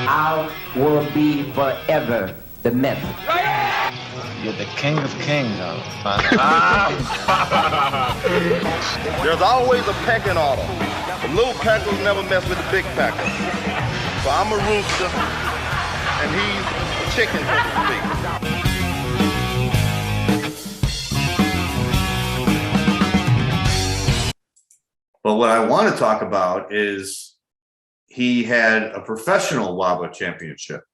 I will be forever the myth. You're the king of kings, man. There's always a pecking order. The little packers never mess with the big packers. So I'm a rooster, and he's a chicken, so to speak. But what I want to talk about is he had a professional WABBA championship.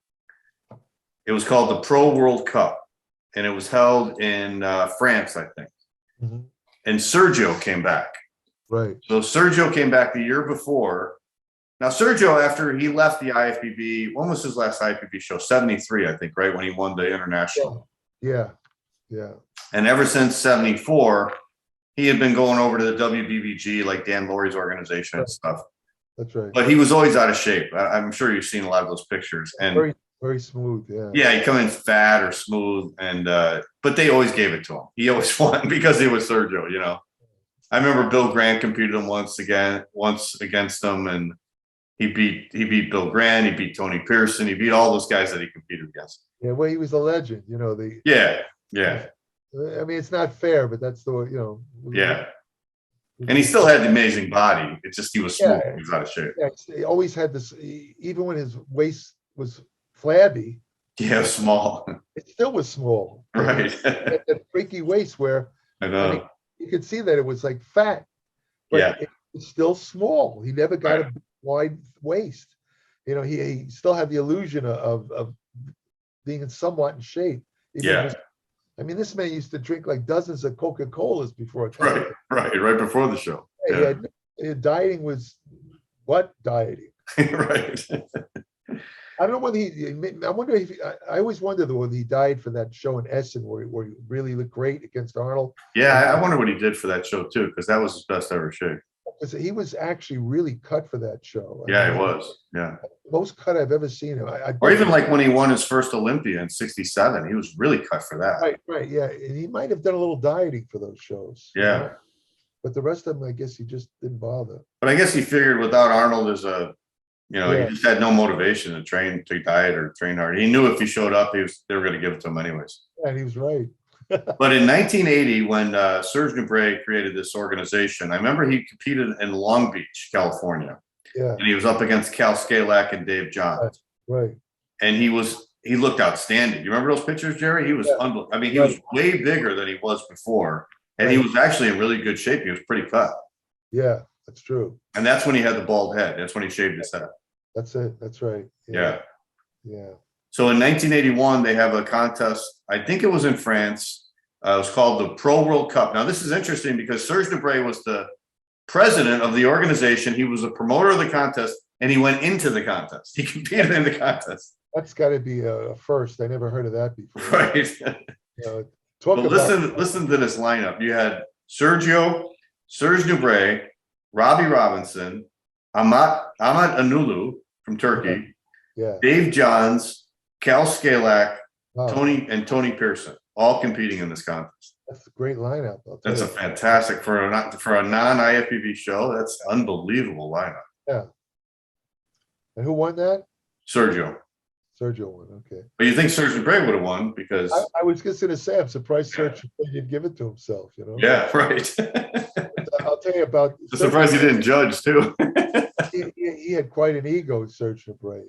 It was called the Pro World Cup, and it was held in France, I think. Mm-hmm. And Sergio came back. Right. So Sergio came back the year before. Now, Sergio, after he left the IFBB, when was his last IFBB show? 73, I think, right? When he won the international. Yeah. And ever since 74, he had been going over to the WBBG, like Dan Laurie's organization and stuff. That's right. But he was always out of shape. I'm sure you've seen a lot of those pictures. And very, very smooth, yeah. Yeah, he'd come in fat or smooth, and but they always gave it to him. He always won because he was Sergio, you know. I remember Bill Grant competed him once against him, and he beat Bill Grant, he beat Tony Pearson, he beat all those guys that he competed against. Yeah, well, he was a legend, you know. Yeah. I mean, it's not fair, but that's the way, you know. Yeah. And he still had the amazing body. It's just he was smooth. Yeah, he was out of shape. Yeah, he always had this, even when his waist was flabby. Yeah, small. It still was small. Right. that freaky waist where I know. I mean, you could see that it was like fat, but it was still small. He never got a wide waist. You know, he still had the illusion of being somewhat in shape. I mean, this man used to drink like dozens of Coca-Colas before. Right before the show. Dieting was what dieting? Right. I don't know whether I wonder if I always wondered whether he died for that show in Essen where he really looked great against Arnold. Yeah, I wonder what he did for that show too, because that was his best ever shape. Because he was actually really cut for that show. He was. Yeah. Most cut I've ever seen him. Or even like when he won his first Olympia in '67, he was really cut for that. Right. Yeah, and he might have done a little dieting for those shows. Yeah. You know? But the rest of them, I guess he just didn't bother. But I guess he figured without Arnold as he just had no motivation to train, to diet or train hard. He knew if he showed up, they were going to give it to him anyways. Yeah, and he was right. But in 1980, when Serge Nubret created this organization, I remember he competed in Long Beach, California. Yeah. And he was up against Kal Szkalak and Dave Johns. Right. And he looked outstanding. You remember those pictures, Jerry? He was unbelievable. I mean, he was way bigger than he was before. And he was actually in really good shape. He was pretty cut. Yeah, that's true. And that's when he had the bald head. That's when he shaved his head. That's it. That's right. Yeah. So in 1981, they have a contest. I think it was in France. It was called the Pro World Cup. Now, this is interesting because Serge Nubret was the president of the organization. He was a promoter of the contest, and he went into the contest. He competed in the contest. That's got to be a first. I never heard of that before. Right. Listen to this lineup. You had Serge Nubret, Robby Robinson, Ahmet Anulu from Turkey, Dave Johns, Kal Szkalak, Tony Pearson, all competing in this contest. That's a great lineup. That's a fantastic for a non-IFBB show. That's an unbelievable lineup. Yeah. And who won that? Sergio won. Okay. But you think Serge Nubret would have won because I was just going to say I'm surprised Serge didn't give it to himself. You know. Yeah. Right. I'll tell you about. I'm surprised he didn't judge too. he had quite an ego, Serge Nubret.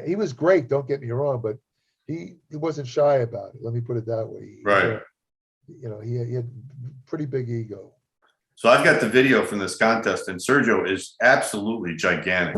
He was great. Don't get me wrong, but he wasn't shy about it. Let me put it that way. He had pretty big ego. So I've got the video from this contest, and Sergio is absolutely gigantic.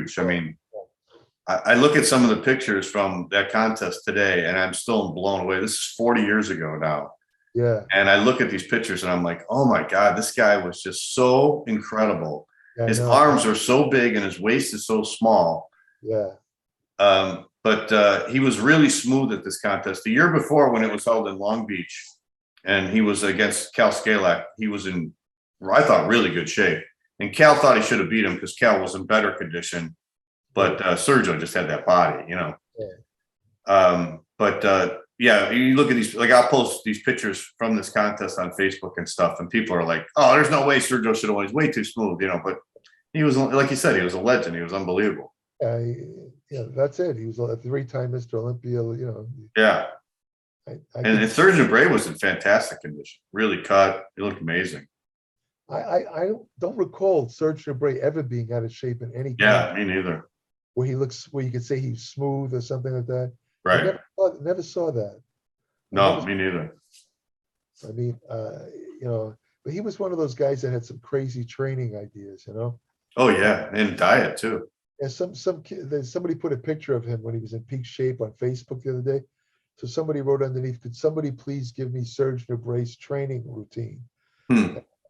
huge. I mean, I look at some of the pictures from that contest today, and I'm still blown away. This is 40 years ago now. Yeah. And I look at these pictures, and I'm like, oh my God, this guy was just so incredible. Yeah, his arms are so big, and his waist is so small. Yeah. But he was really smooth at this contest. The year before, when it was held in Long Beach, and he was against Kal Szkalak, he was in, I thought, really good shape. And Kal thought he should have beat him because Kal was in better condition. But Sergio just had that body, you know. Yeah. Yeah, you look at these, like I'll post these pictures from this contest on Facebook and stuff, and people are like, oh, there's no way Sergio should have won. He's way too smooth, you know. But he was, like you said, he was a legend. He was unbelievable. Yeah, that's it. He was a 3-time Mr. Olympia, you know. Yeah. And Serge Nubret was in fantastic condition. Really cut. He looked amazing. I don't recall Serge Nubret ever being out of shape in any Yeah, me neither. where you could say he's smooth or something like that. Right. I never saw that. No, me neither. I mean, you know, but he was one of those guys that had some crazy training ideas, you know. Oh yeah, and diet too. And somebody put a picture of him when he was in peak shape on Facebook the other day. So somebody wrote underneath, could somebody please give me Serge Nubret's training routine?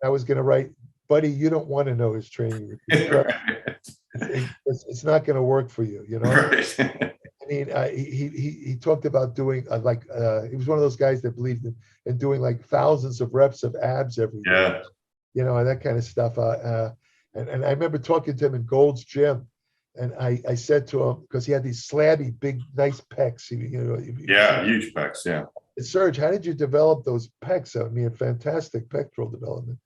I was going to write, buddy, you don't want to know his training routine. It's not going to work for you, you know. Right. I mean, he talked about doing he was one of those guys that believed in doing like thousands of reps of abs every day, you know, and that kind of stuff. And I remember talking to him in Gold's Gym, and I said to him, because he had these slabby, big, nice pecs. Huge pecs. Yeah. Serge, how did you develop those pecs? I mean, fantastic pectoral development.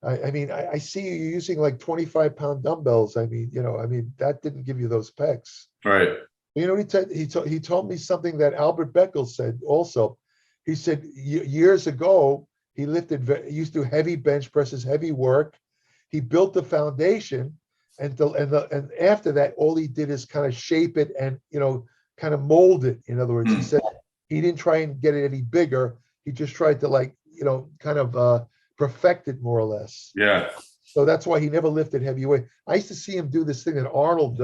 I see you using like 25-pound dumbbells. I mean, that didn't give you those pecs. Right. You know, he told me something that Albert Beckel said also. He said years ago, he used to do heavy bench presses, heavy work. He built the foundation, and after that, all he did is kind of shape it and, you know, kind of mold it. In other words, he said he didn't try and get it any bigger. He just tried to, like, you know, kind of perfect it more or less. Yeah. So that's why he never lifted heavy weight. I used to see him do this thing that Arnold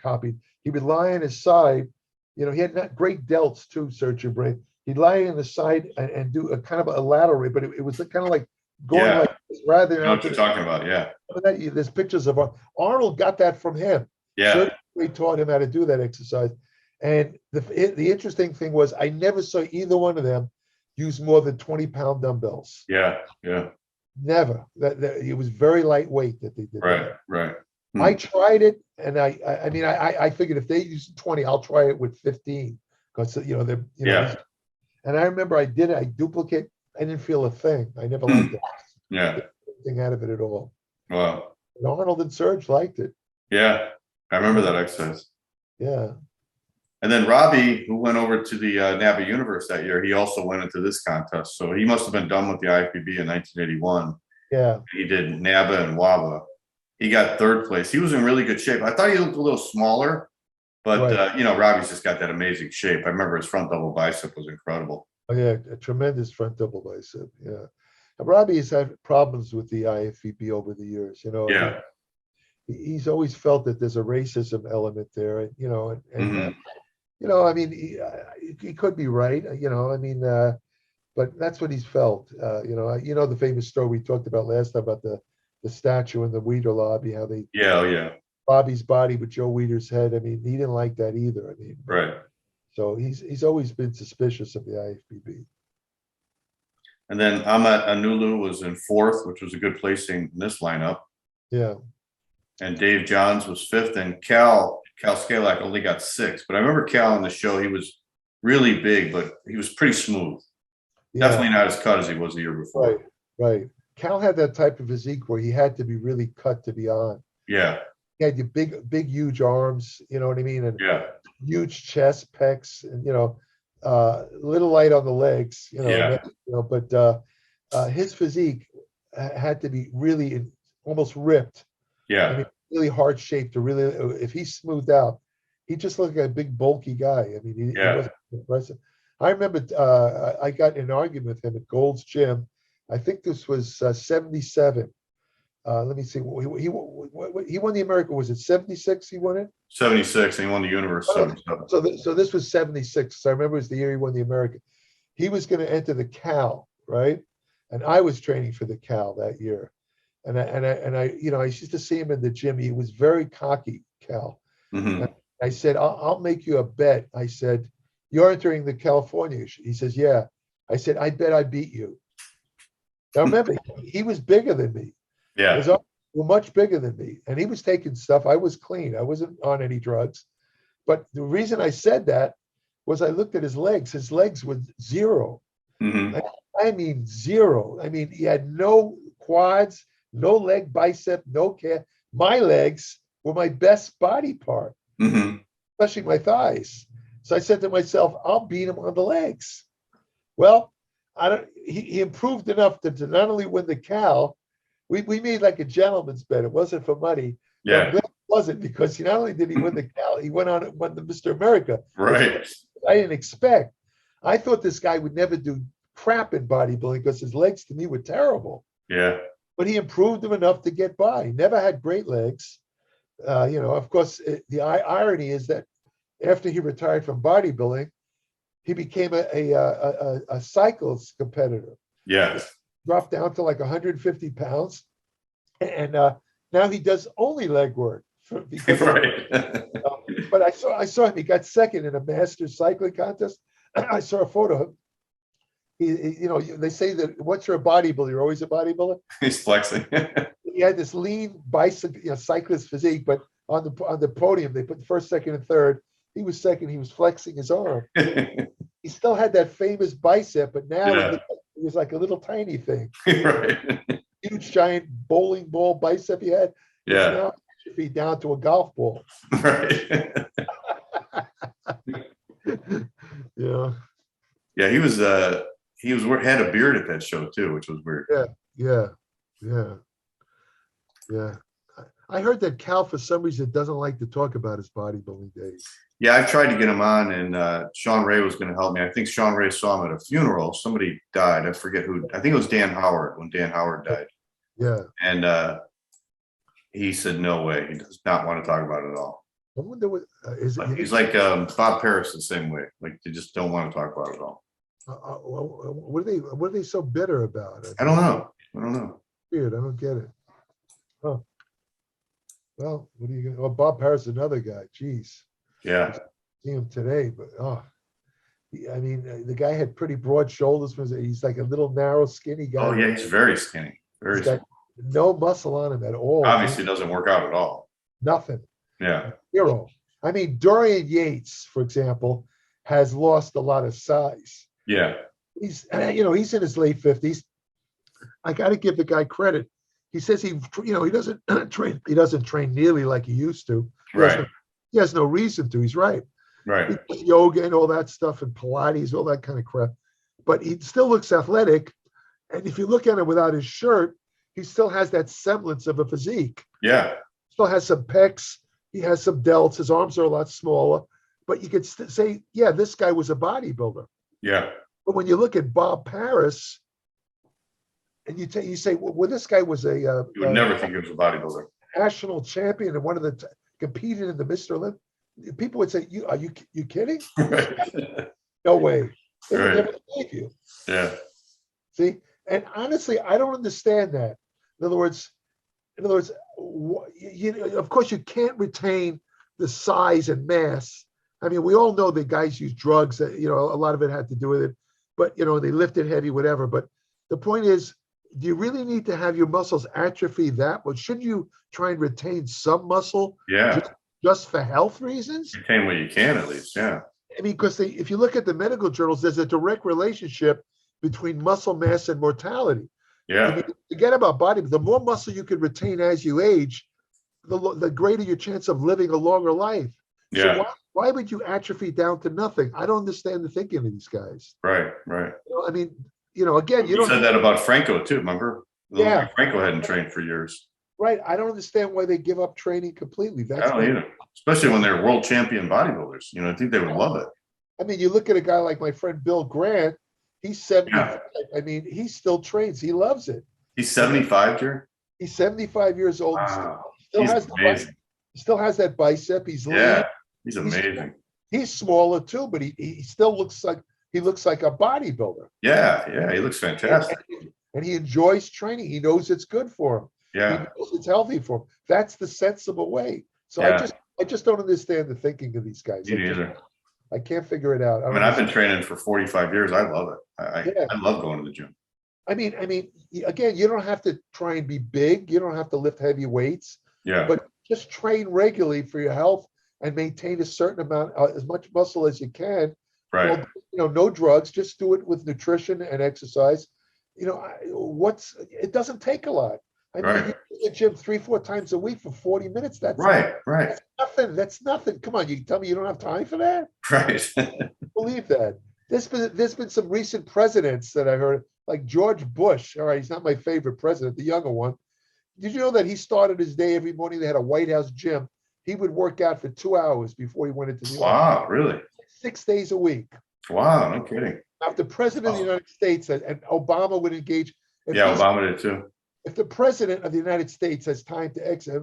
copied. He would lie on his side. You know, he had not great delts too, Serge Nubret. He'd lie on the side and do a kind of a lateral, but it was kind of like going like this rather than. I know what you're talking about, yeah. There's pictures of Arnold got that from him. Yeah. Serge Nubret taught him how to do that exercise. And the interesting thing was I never saw either one of them use more than 20-pound dumbbells. Yeah, yeah. Never. It was very lightweight that they did. Right, right. I tried it, and I figured if they use 20, I'll try it with 15, because And I remember I duplicate. I didn't feel a thing. I never liked it. Yeah. Anything out of it at all. Wow. And Arnold and Serge liked it. Yeah, I remember that exercise. Yeah. And then Robby, who went over to the NABBA Universe that year, he also went into this contest. So he must have been done with the IFBB in 1981. Yeah. He did NABBA and WABBA. He got third place. He was in really good shape. I thought he looked a little smaller, but you know, Robby's just got that amazing shape. I remember his front double bicep was incredible. Oh yeah, a tremendous front double bicep. Yeah. And Robby has had problems with the IFBB over the years. You know. Yeah. He's always felt that there's a racism element there, and you know, you know, I mean, he could be right. You know, I mean, but that's what he's felt. You know, the famous story we talked about last time about the statue in the Weider lobby, how they Bobby's body with Joe Weider's head. I mean, he didn't like that either. I mean, right. So he's always been suspicious of the IFBB. And then Ahmet Anulu was in fourth, which was a good placing in this lineup. Yeah. And Dave Johns was fifth, and Kal Szkalak only got sixth. But I remember Kal on the show, he was really big, but he was pretty smooth. Yeah. Definitely not as cut as he was the year before. Right. Kal had that type of physique where he had to be really cut to be on. Yeah. He had the big, huge arms, you know what I mean? And huge chest, pecs, and, you know, little light on the legs, you know, but his physique had to be really almost ripped. Yeah. I mean, really hard shape to really, if he smoothed out, he just looked like a big bulky guy. I mean, he wasn't impressive. I remember I got in an argument with him at Gold's Gym. I think this was 77. Let me see. He won the American. Was it 76? He won it. 76, and he won the universe. 77. So this was 76. So I remember it was the year he won the American. He was going to enter the Cal, right? And I was training for the Cal that year. And I used to see him in the gym. He was very cocky, Cal. Mm-hmm. I said, I'll make you a bet. I said, you're entering the California. He says, yeah. I said, I bet I beat you. Now remember, he was bigger than me. Yeah. His arms were much bigger than me. And he was taking stuff. I was clean. I wasn't on any drugs. But the reason I said that was I looked at his legs. His legs were zero. Mm-hmm. I mean, zero. I mean, he had no quads, no leg bicep, no calf. My legs were my best body part, mm-hmm. especially my thighs. So I said to myself, I'll beat him on the legs. Well, he improved enough to not only win the Cal, we made like a gentleman's bet. It wasn't for money. Yeah. It wasn't, because not only did he win the Cal, he went on and won the Mr. America. Right. I didn't expect. I thought this guy would never do crap in bodybuilding because his legs to me were terrible. Yeah. But he improved them enough to get by. He never had great legs. Of course, the irony is that after he retired from bodybuilding, he became a cyclist competitor. Yeah. Dropped down to like 150 pounds. And now he does only leg work. Right. But I saw him. He got second in a Masters cycling contest. I saw a photo of him. They say that once you're a bodybuilder, you're always a bodybuilder. He's flexing. He had this lean bicycle, cyclist physique, but on the podium, they put first, second, and third. He was second. He was flexing his arm. He still had that famous bicep, but now it was like a little tiny thing. Right. Huge, giant bowling ball bicep he had. Yeah. Now it should be down to a golf ball. Right. Yeah. Yeah, he was had a beard at that show too, which was weird. Yeah. I heard that Cal, for some reason, doesn't like to talk about his bodybuilding days. Yeah, I tried to get him on, and Sean Ray was going to help me. I think Sean Ray saw him at a funeral. Somebody died. I forget who. I think it was Dan Howard, when Dan Howard died. Yeah. And he said, no way. He does not want to talk about it at all. I wonder what is it. He's like Bob Paris the same way. Like, they just don't want to talk about it at all. What are they so bitter about? I don't know. Weird. I don't get it. Huh. Well, what are you going to? Well, Bob Paris, another guy. Jeez. Yeah. See him today, but the guy had pretty broad shoulders. He's like a little narrow, skinny guy. Oh yeah, he's very skinny. Very skinny. No muscle on him at all. Obviously, doesn't work out at all. Nothing. Yeah. Zero. I mean, Dorian Yates, for example, has lost a lot of size. Yeah. He's in his late 50s. I got to give the guy credit. He says he doesn't train. He doesn't train nearly like he used to. He has no reason to. He's right. Right. He does yoga and all that stuff, and Pilates, all that kind of crap. But he still looks athletic. And if you look at him without his shirt, he still has that semblance of a physique. Yeah. Still has some pecs. He has some delts. His arms are a lot smaller. But you could say, yeah, this guy was a bodybuilder. Yeah. But when you look at Bob Paris, and you say, well, this guy was you would never think he was a bodybuilder. National champion and one of the competed in the Mr. Olympia. People would say, "Are you kidding? No way. They would never believe you." Yeah. See, and honestly, I don't understand that. In other words, of course, you can't retain the size and mass. I mean, we all know that guys use drugs. That a lot of it had to do with it, but they lifted heavy, whatever. But the point is, do you really need to have your muscles atrophy that much? Shouldn't you try and retain some muscle? Yeah. Just for health reasons? Retain what you can, at least. Yeah. I mean, because if you look at the medical journals, there's a direct relationship between muscle mass and mortality. Yeah. I mean, forget about body. The more muscle you can retain as you age, the greater your chance of living a longer life. Yeah. So why would you atrophy down to nothing? I don't understand the thinking of these guys. Right. I mean, again, you said that about Franco too. Remember? Yeah. Franco hadn't trained for years. Right. I don't understand why they give up training completely. I don't either. Especially when they're world champion bodybuilders. I think they would love it. I mean, you look at a guy like my friend Bill Grant. He's 75. Yeah. I mean, he still trains. He loves it. He's 75, Jerry? He's 75 years old. Wow. Still He's has amazing. still has that bicep. He's lean. Yeah, he's amazing. He's smaller too, but he still looks like a bodybuilder. Yeah, he looks fantastic. And he enjoys training. He knows it's good for him. Yeah. He knows it's healthy for him. That's the sensible way. So Yeah. I just don't understand the thinking of these guys. Me neither. I can't figure it out. I mean, I've been training for 45 years. I love it. I love going to the gym. I mean, again, you don't have to try and be big. You don't have to lift heavy weights. Yeah. But just train regularly for your health and maintain a certain amount, as much muscle as you can. Right. Well, no drugs. Just do it with nutrition and exercise. It doesn't take a lot. I mean, you go to the gym 3-4 times a week for 40 minutes. That's right. That's nothing. That's nothing. Come on, you tell me you don't have time for that? Right. Believe that. There's been some recent presidents that I heard, like George Bush. All right, he's not my favorite president, the younger one. Did you know that he started his day every morning? They had a White House gym. He would work out for 2 hours before he went into the office. Wow, really? 6 days a week. Wow, no kidding. Now, if the president of the United States and Obama would engage. Obama did too. If the president of the United States has time to exit,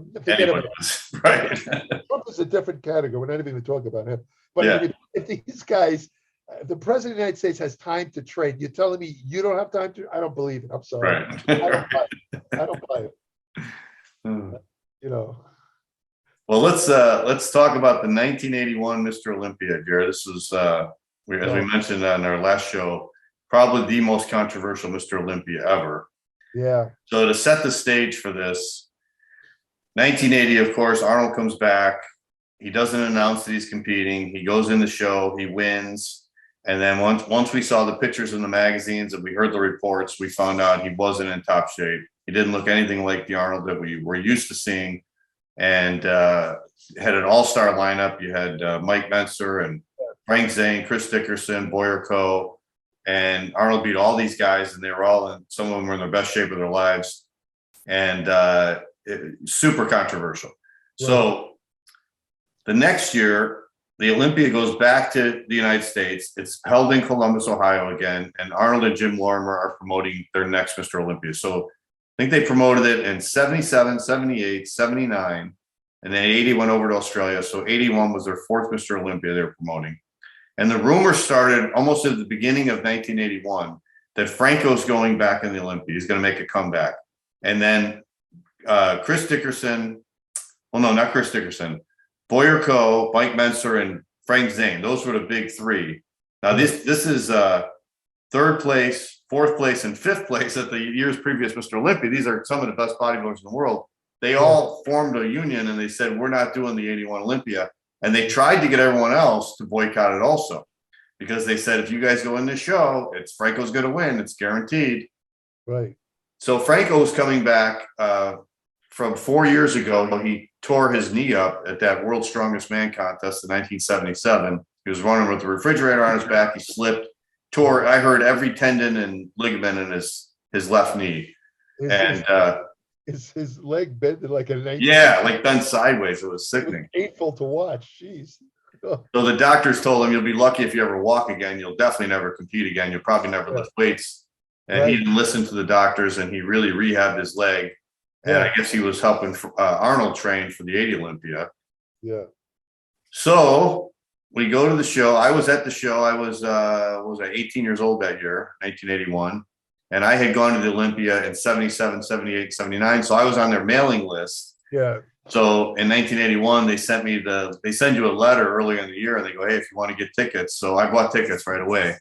right. Trump is a different category. We're not even going to talk about him. But if these guys, if the president of the United States has time to train, you're telling me you don't have time to? I don't believe it. I'm sorry. Right. I don't buy it. Well, let's talk about the 1981 Mr. Olympia, Jerry. This was, as we mentioned on our last show, probably the most controversial Mr. Olympia ever. Yeah. So to set the stage for this, 1980, of course, Arnold comes back. He doesn't announce that he's competing. He goes in the show. He wins. And then once we saw the pictures in the magazines and we heard the reports, we found out he wasn't in top shape. He didn't look anything like the Arnold that we were used to seeing. And had an all-star lineup. You had Mike Mentzer and Frank Zane, Chris Dickerson, Boyer Coe. And Arnold beat all these guys, and they were all some of them were in their best shape of their lives, and super controversial. Right. So the next year, the Olympia goes back to the United States. It's held in Columbus, Ohio again, and Arnold and Jim Lorimer are promoting their next Mr. Olympia. So I think they promoted it in 77, 78, 79, and then 80 went over to Australia. So 81 was their fourth Mr. Olympia they were promoting. And the rumor started almost at the beginning of 1981 that Franco's going back in the Olympia. He's going to make a comeback. And then Chris Dickerson, well, no, not Chris Dickerson, Boyer Coe, Mike Mentzer, and Frank Zane. Those were the big three. Now, this is third place, fourth place, and fifth place at the year's previous Mr. Olympia. These are some of the best bodybuilders in the world. They all formed a union, and they said, we're not doing the 81 Olympia. And they tried to get everyone else to boycott it also, because they said, if you guys go in this show, Franco's going to win. It's guaranteed. Right. So Franco was coming back from 4 years ago. He tore his knee up at that World's Strongest Man contest in 1977. He was running with the refrigerator on his back. He slipped, tore. I heard every tendon and ligament in his left knee. His leg bent like a 19. Yeah, like bent sideways. It was sickening. It was painful to watch. Jeez. So the doctors told him, you'll be lucky if you ever walk again. You'll definitely never compete again. You'll probably never lift weights. And he didn't listen to the doctors, and he really rehabbed his leg. And I guess he was helping Arnold train for the 80 Olympia. Yeah. So we go to the show. I was at the show. I was 18 years old that year, 1981. And I had gone to the Olympia in 77, 78, 79. So I was on their mailing list. Yeah. So in 1981, they send you a letter earlier in the year, and they go, hey, if you want to get tickets. So I bought tickets right away.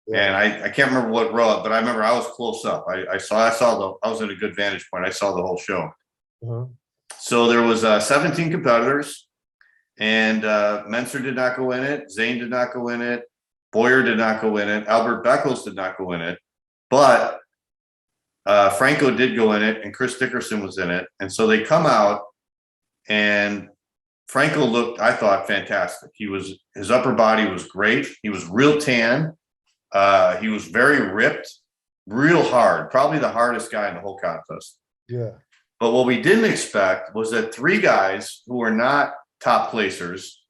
Yeah. And I can't remember what row, but I remember I was close up. I was at a good vantage point. I saw the whole show. Uh-huh. So there was 17 competitors, and Mentzer did not go in it. Zane did not go in it. Boyer did not go in it. Albert Beckles did not go in it. But Franco did go in it, and Chris Dickerson was in it. And so they come out, and Franco looked, I thought, fantastic. His upper body was great. He was real tan. He was very ripped, real hard, probably the hardest guy in the whole contest. Yeah. But what we didn't expect was that three guys who were not top placers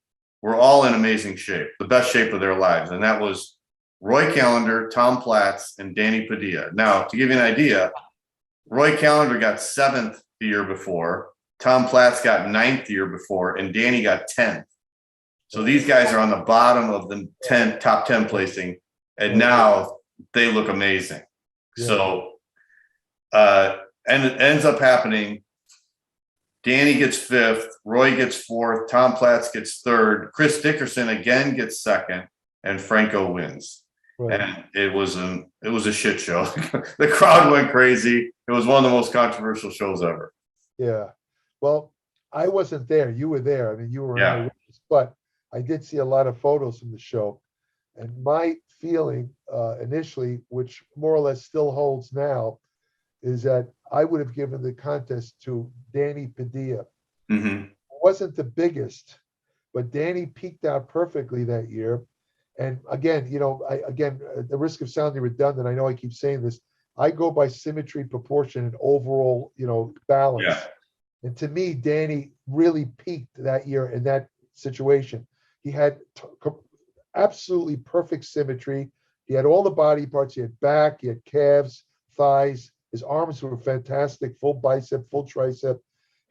were all in amazing shape, the best shape of their lives. And that was Roy Callender, Tom Platz, and Danny Padilla. Now, to give you an idea, Roy Callender got 7th the year before. Tom Platz got 9th the year before, and Danny got 10th. So these guys are on the bottom of the top 10 placing, and now they look amazing. Yeah. So, and it ends up happening. Danny gets 5th, Roy gets 4th, Tom Platz gets 3rd, Chris Dickerson again gets 2nd, and Franco wins. Right. And it was a shit show. The crowd went crazy. It was one of the most controversial shows ever. Yeah. Well, I wasn't there. You were there. I mean, you were in but I did see a lot of photos from the show. And my feeling initially, which more or less still holds now, is that I would have given the contest to Danny Padilla. Mm-hmm. It wasn't the biggest, but Danny peaked out perfectly that year. And again, at the risk of sounding redundant, I know I keep saying this, I go by symmetry, proportion, and overall, balance. Yeah. And to me, Danny really peaked that year in that situation. He had absolutely perfect symmetry. He had all the body parts. He had back, he had calves, thighs. His arms were fantastic, full bicep, full tricep.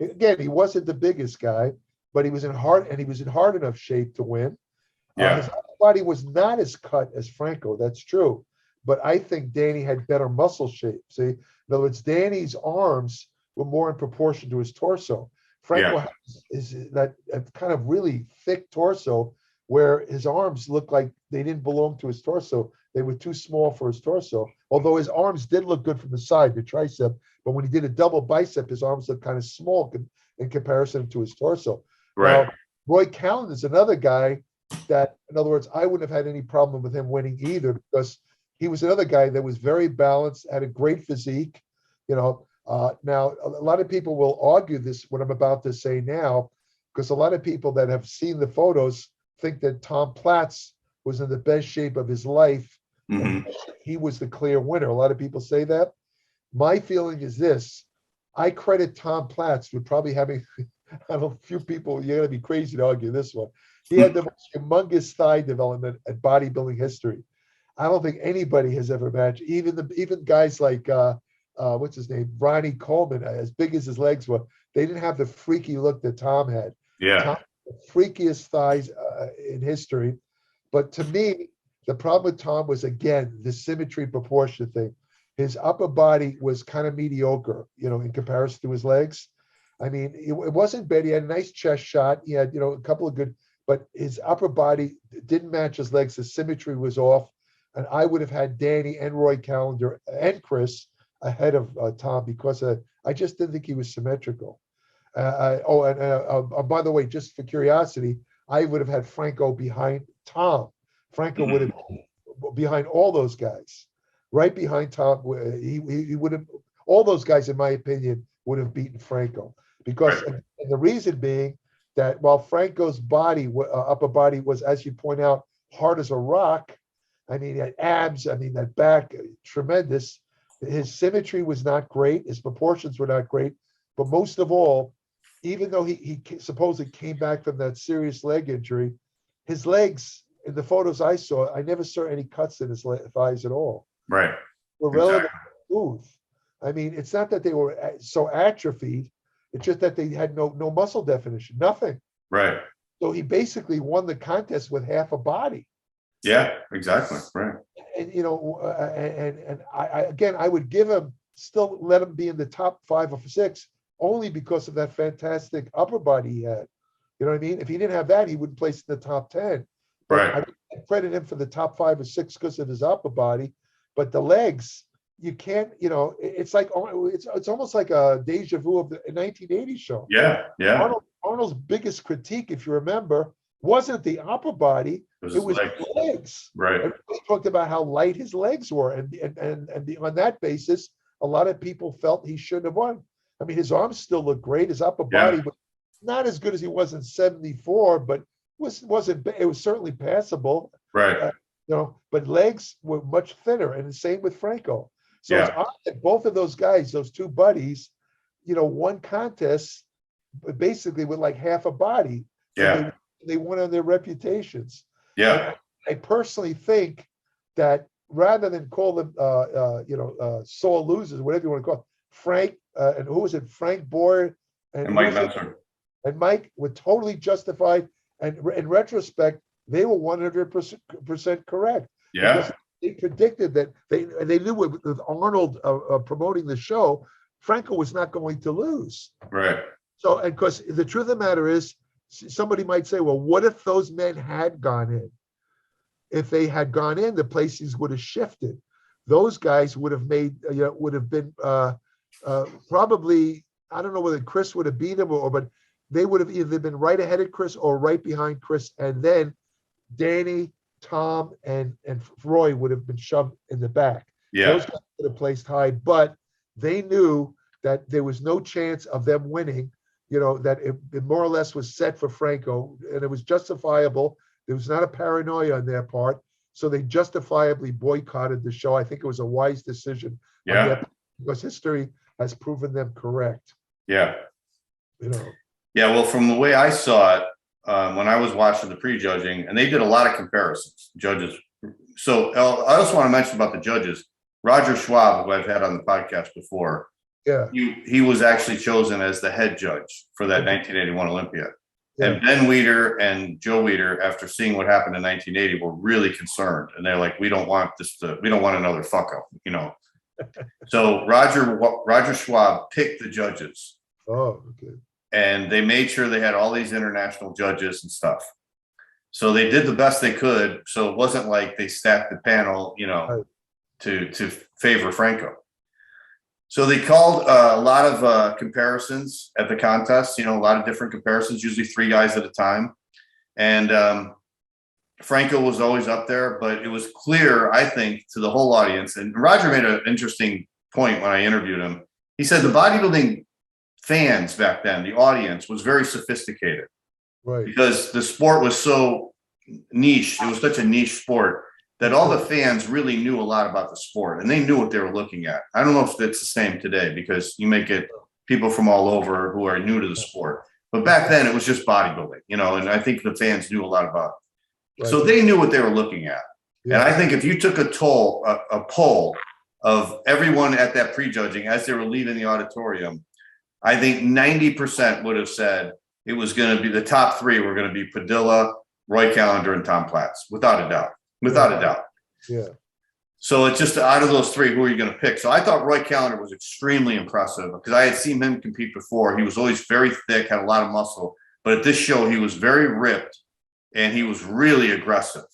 Again, he wasn't the biggest guy, but he was in hard enough shape to win. Yeah. His body was not as cut as Franco, that's true. But I think Danny had better muscle shape. See, in other words, Danny's arms were more in proportion to his torso. Franco has that kind of really thick torso where his arms looked like they didn't belong to his torso. They were too small for his torso, although his arms did look good from the side, the tricep. But when he did a double bicep, his arms looked kind of small in comparison to his torso. Right. Now, Roy Callan is another guy that, in other words, I wouldn't have had any problem with him winning either, because he was another guy that was very balanced, had a great physique. Now, a lot of people will argue this, what I'm about to say now, because a lot of people that have seen the photos think that Tom Platz was in the best shape of his life. Mm-hmm. He was the clear winner. A lot of people say that. My feeling is this. I credit Tom Platz with probably having, a few people, you're going to be crazy to argue this one. He had the most humongous thigh development at bodybuilding history. I don't think anybody has ever matched, even guys like, what's his name, Ronnie Coleman, as big as his legs were, they didn't have the freaky look that Tom had. Yeah. Tom had the freakiest thighs in history. But to me, the problem with Tom was, again, the symmetry proportion thing. His upper body was kind of mediocre, in comparison to his legs. I mean, it wasn't bad. He had a nice chest shot. He had, a couple of good, but his upper body didn't match his legs. The symmetry was off. And I would have had Danny and Roy Callender and Chris ahead of Tom, because I just didn't think he was symmetrical. By the way, just for curiosity, I would have had Franco behind Tom. Franco would have behind all those guys, right behind Tom. He would have, all those guys, in my opinion, would have beaten Franco, because, and the reason being that while Franco's body, upper body was, as you point out, hard as a rock. I mean, he had abs. I mean, that back, tremendous. His symmetry was not great. His proportions were not great. But most of all, even though he supposedly came back from that serious leg injury, his legs, in the photos I saw, I never saw any cuts in his thighs at all. Right. Were relatively smooth. I mean, it's not that they were so atrophied. It's just that they had no muscle definition, nothing. Right. So he basically won the contest with half a body. Yeah, exactly. Right. And I would give him, still let him be in the top 5 or 6, only because of that fantastic upper body he had. You know what I mean? If he didn't have that, he wouldn't place in the top 10. But right. I credit him for the top 5 or 6 because of his upper body. But the legs, you can't, it's like, it's almost like a deja vu of the 1980 show. Yeah, yeah. Arnold's biggest critique, if you remember, wasn't the upper body, it was the legs. Right. And he talked about how light his legs were. And on that basis, a lot of people felt he shouldn't have won. I mean, his arms still look great. His upper body was not as good as he was in 74, but it was certainly passable. Right. But legs were much thinner, and the same with Franco. So it's odd that both of those guys, those two buddies, won contests basically with like half a body. Yeah. They won on their reputations. Yeah. I personally think that rather than call them, sore losers, whatever you want to call it, Frank, and who was it? Frank Boyer And Mike Mentor. And Mike were totally justified. And in retrospect, they were 100% correct. Yeah. Because they predicted that they knew with Arnold promoting the show, Franco was not going to lose. Right. So, and because the truth of the matter is, somebody might say, well, what if those men had gone in? If they had gone in, the places would have shifted. Those guys would have made, would have been probably, I don't know whether Chris would have beat him but they would have either been right ahead of Chris or right behind Chris. And then Danny, Tom, and Roy would have been shoved in the back. Yeah. Those guys would have placed high, but they knew that there was no chance of them winning, that it more or less was set for Franco, and it was justifiable. There was not a paranoia on their part. So they justifiably boycotted the show. I think it was a wise decision. Yeah. Because history has proven them correct. Yeah. Yeah, well, from the way I saw it, when I was watching the prejudging, and they did a lot of comparisons, judges. So I also want to mention about the judges. Roger Schwab, who I've had on the podcast before, yeah, he was actually chosen as the head judge for that 1981 Olympia. Yeah. And Ben Weider and Joe Weider, after seeing what happened in 1980, were really concerned. And they're like, we don't want another fuck up, So Roger Schwab picked the judges. Oh, okay. And they made sure they had all these international judges and stuff. So they did the best they could. So it wasn't like they stacked the panel, Right. to favor Franco. So they called a lot of comparisons at the contest, a lot of different comparisons, usually 3 guys at a time. And Franco was always up there, but it was clear, I think, to the whole audience. And Roger made an interesting point when I interviewed him. He said the bodybuilding fans back then, the audience, was very sophisticated. Right. Because the sport was so niche. It was such a niche sport that all the fans really knew a lot about the sport, and they knew what they were looking at. I don't know if it's the same today, because you may get people from all over who are new to the sport. But back then it was just bodybuilding, and I think the fans knew a lot about it. Right. So they knew what they were looking at. Yeah. And I think if you took a poll of everyone at that prejudging as they were leaving the auditorium, I think 90% would have said it was going to be the top 3 were going to be Padilla, Roy Callender, and Tom Platz, without a doubt. Without a doubt. Yeah. So it's just out of those 3, who are you going to pick? So I thought Roy Callender was extremely impressive because I had seen him compete before. He was always very thick, had a lot of muscle. But at this show, he was very ripped and he was really aggressive.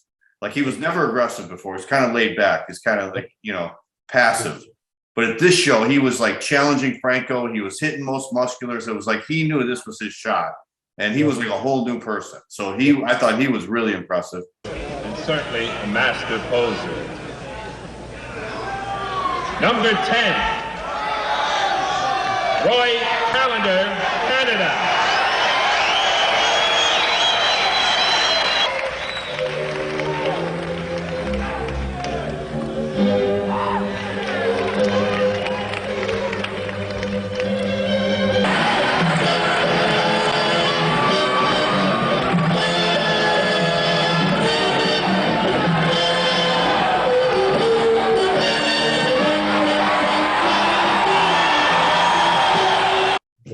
Like, he was never aggressive before. He's kind of laid back. He's kind of like, passive. But at this show, he was like challenging Franco. He was hitting most musculars. It was like he knew this was his shot. And he was like a whole new person. So I thought he was really impressive. And certainly a master poser. Number 10, Roy Callender, Canada.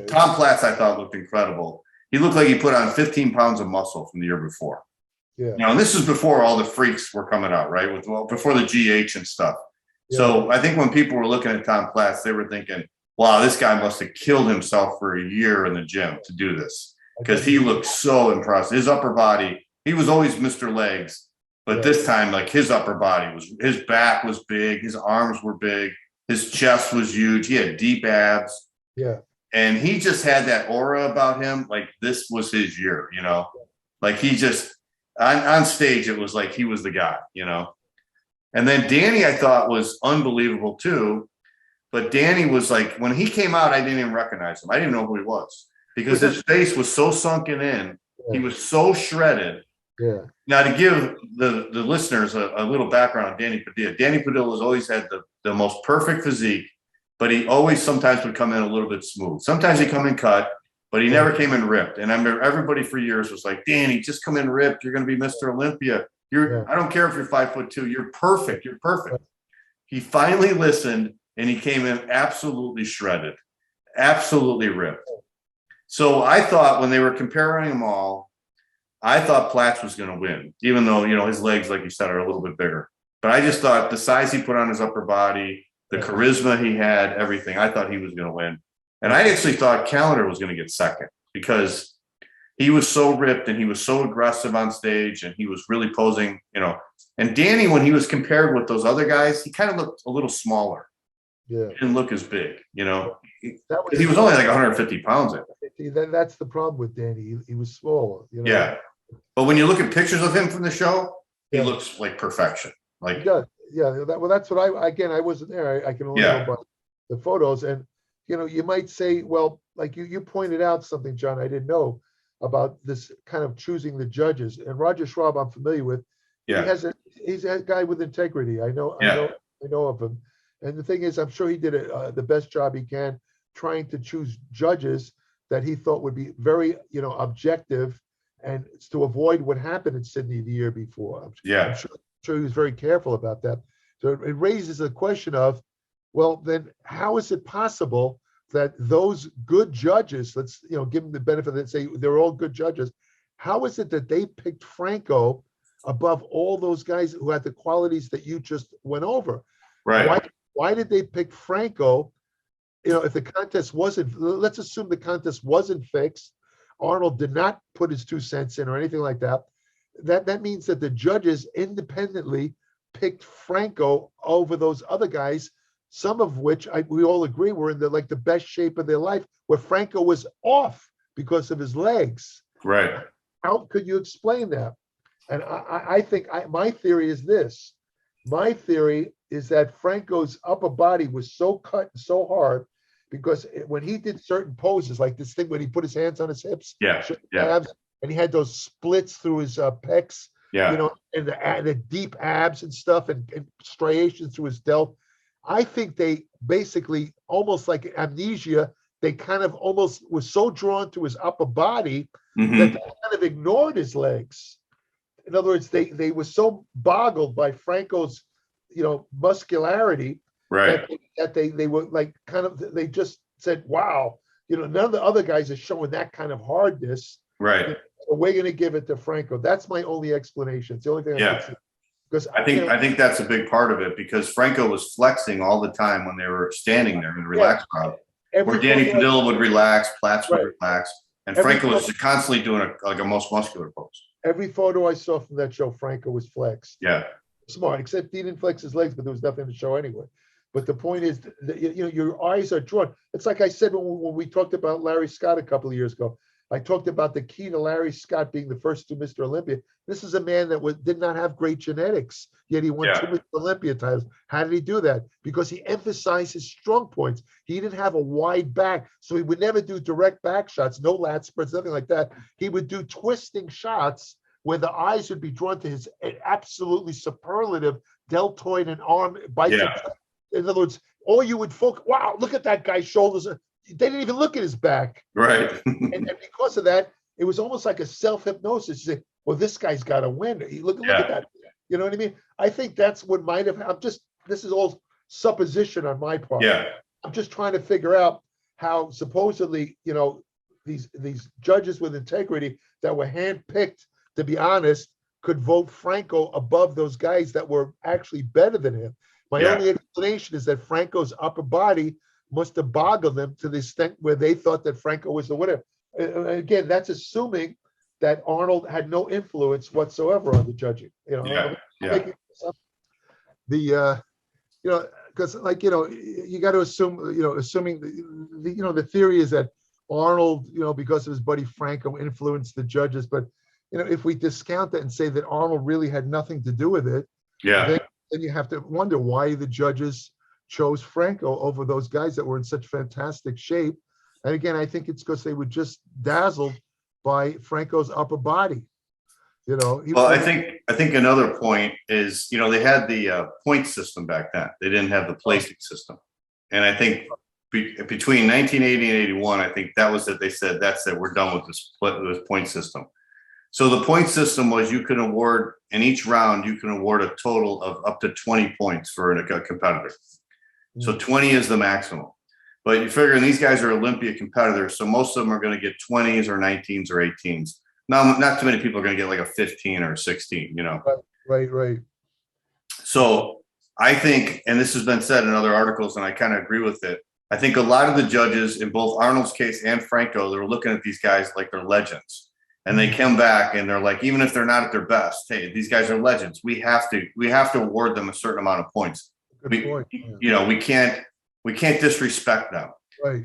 Tom Platz, I thought, looked incredible. He looked like he put on 15 pounds of muscle from the year before. Yeah. And this is before all the freaks were coming out, right? Before the GH and stuff. Yeah. So I think when people were looking at Tom Platz, they were thinking, wow, this guy must have killed himself for a year in the gym to do this, because he looked so impressive. His upper body, he was always Mr. Legs, but this time, like, his upper body his back was big, his arms were big, his chest was huge, he had deep abs. Yeah. And he just had that aura about him, like this was his year, like he just on stage, it was like he was the guy, And then Danny, I thought, was unbelievable too. But Danny was like, when he came out, I didn't even recognize him. I didn't know who he was because his face was so sunken in. He was so shredded. Yeah. Now, to give the listeners a little background on Danny Padilla. Danny Padilla has always had the most perfect physique, but he always sometimes would come in a little bit smooth. Sometimes he'd come in cut, but he never came in ripped. And I remember everybody for years was like, Danny, just come in ripped. You're going to be Mr. Olympia. I don't care if you're 5'2", you're perfect. You're perfect. He finally listened and he came in absolutely shredded, absolutely ripped. So I thought when they were comparing them all, I thought Platz was going to win, even though, you know, his legs, like you said, are a little bit bigger. But I just thought the size he put on his upper body, the charisma he had, everything, I thought he was going to win. And I actually thought Callender was going to get second because he was so ripped and he was so aggressive on stage and he was really posing, you know. And Danny, when he was compared with those other guys, he kind of looked a little smaller. Yeah. He didn't look as big, you know. He That was only like 150 pounds, I think. That's the problem with Danny. He was smaller. You know? Yeah. But when you look at pictures of him from the show, he Yeah. looks like perfection. Like, He does. Yeah. Well, that's what I wasn't there. I can only Yeah. go by the photos. And, you know, you might say, well, like you pointed out something, John, I didn't know about this kind of choosing the judges. And Roger Schwab, I'm familiar with. yeah, He's a guy with integrity. I know of him. And the thing is, I'm sure he did the best job he can trying to choose judges that he thought would be very, you know, objective and to avoid what happened in Sydney the year before. I'm sure he was very careful about that. So it raises the question of, well, then how is it possible that those good judges, let's, you know, give them the benefit and say they're all good judges. How is it that they picked Franco above all those guys who had the qualities that you just went over? right. Why did they pick Franco? You know, if the contest wasn't, let's assume the contest wasn't fixed, Arnold did not put his 2 cents in or anything like that. That means that the judges independently picked Franco over those other guys, some of which we all agree were in the best shape of their life, where Franco was off because of his legs. Right. How could you explain that? And I think my theory is this. My theory is that Franco's upper body was so cut and so hard because when he did certain poses, like this thing when he put his hands on his hips, abs, and he had those splits through his pecs, you know, and the deep abs and stuff, and striations through his delt. I think they basically, almost like amnesia, they kind of almost was so drawn to his upper body that they kind of ignored his legs. In other words, they were so boggled by Franco's, you know, muscularity, Right. that they were like kind of, they just said, wow, you know, none of the other guys are showing that kind of hardness. Right. So we're going to give it to Franco. That's my only explanation. It's the only thing I can see. Because I think that's a big part of it because Franco was flexing all the time when they were standing there in the relaxed crowd. Where Danny Padilla would relax, Platz would relax, and Franco was constantly doing a most muscular pose. Every photo I saw from that show, Franco was flexed. Yeah. Smart, except he didn't flex his legs, but there was nothing to show anyway. But the point is that, you know, your eyes are drawn. It's like I said when we talked about Larry Scott a couple of years ago. I talked about the key to Larry Scott being the first to Mr. Olympia. This is a man that did not have great genetics, yet he won 2 Mr. Olympia titles. How did he do that? Because he emphasized his strong points. He didn't have a wide back, so he would never do direct back shots, no lat spreads, nothing like that. He would do twisting shots where the eyes would be drawn to his absolutely superlative deltoid and arm biceps. In other words, all you would focus, wow, look at that guy's shoulders. They didn't even look at his back. Right. and because of that, it was almost like a self-hypnosis. You say, well, this guy's got to win. Look at that. You know what I mean? I think that's what might have, this is all supposition on my part. Yeah. I'm just trying to figure out how supposedly, you know, these judges with integrity that were handpicked, to be honest, could vote Franco above those guys that were actually better than him. My only explanation is that Franco's upper body must have boggled them to the extent where they thought that Franco was the winner. Again, that's assuming that Arnold had no influence whatsoever on the judging. You know, you know, because like, you know, you got to assume, you know, assuming you know, the theory is that Arnold, you know, because of his buddy Franco, influenced the judges. But you know, if we discount that and say that Arnold really had nothing to do with it, then you have to wonder why the judges chose Franco over those guys that were in such fantastic shape. And again, I think it's because they were just dazzled by Franco's upper body. You know, I think another point is, you know, they had the point system back then. They didn't have the placing system. And I think between 1980 and 81, I think that was it. They said, that's it. We're done with this point system. So the point system was you can award, in each round, you can award a total of up to 20 points for a competitor. So 20 is the maximum. But you figure these guys are Olympia competitors, so most of them are going to get 20s or 19s or 18s. Now, not too many people are going to get like a 15 or a 16, you know. Right. So I think, and this has been said in other articles, and I kind of agree with it, I think a lot of the judges in both Arnold's case and Franco, they were looking at these guys like they're legends. And they come back and they're like, even if they're not at their best, hey, these guys are legends. We have to award them a certain amount of points. Good point. You know, we can't disrespect them. Right.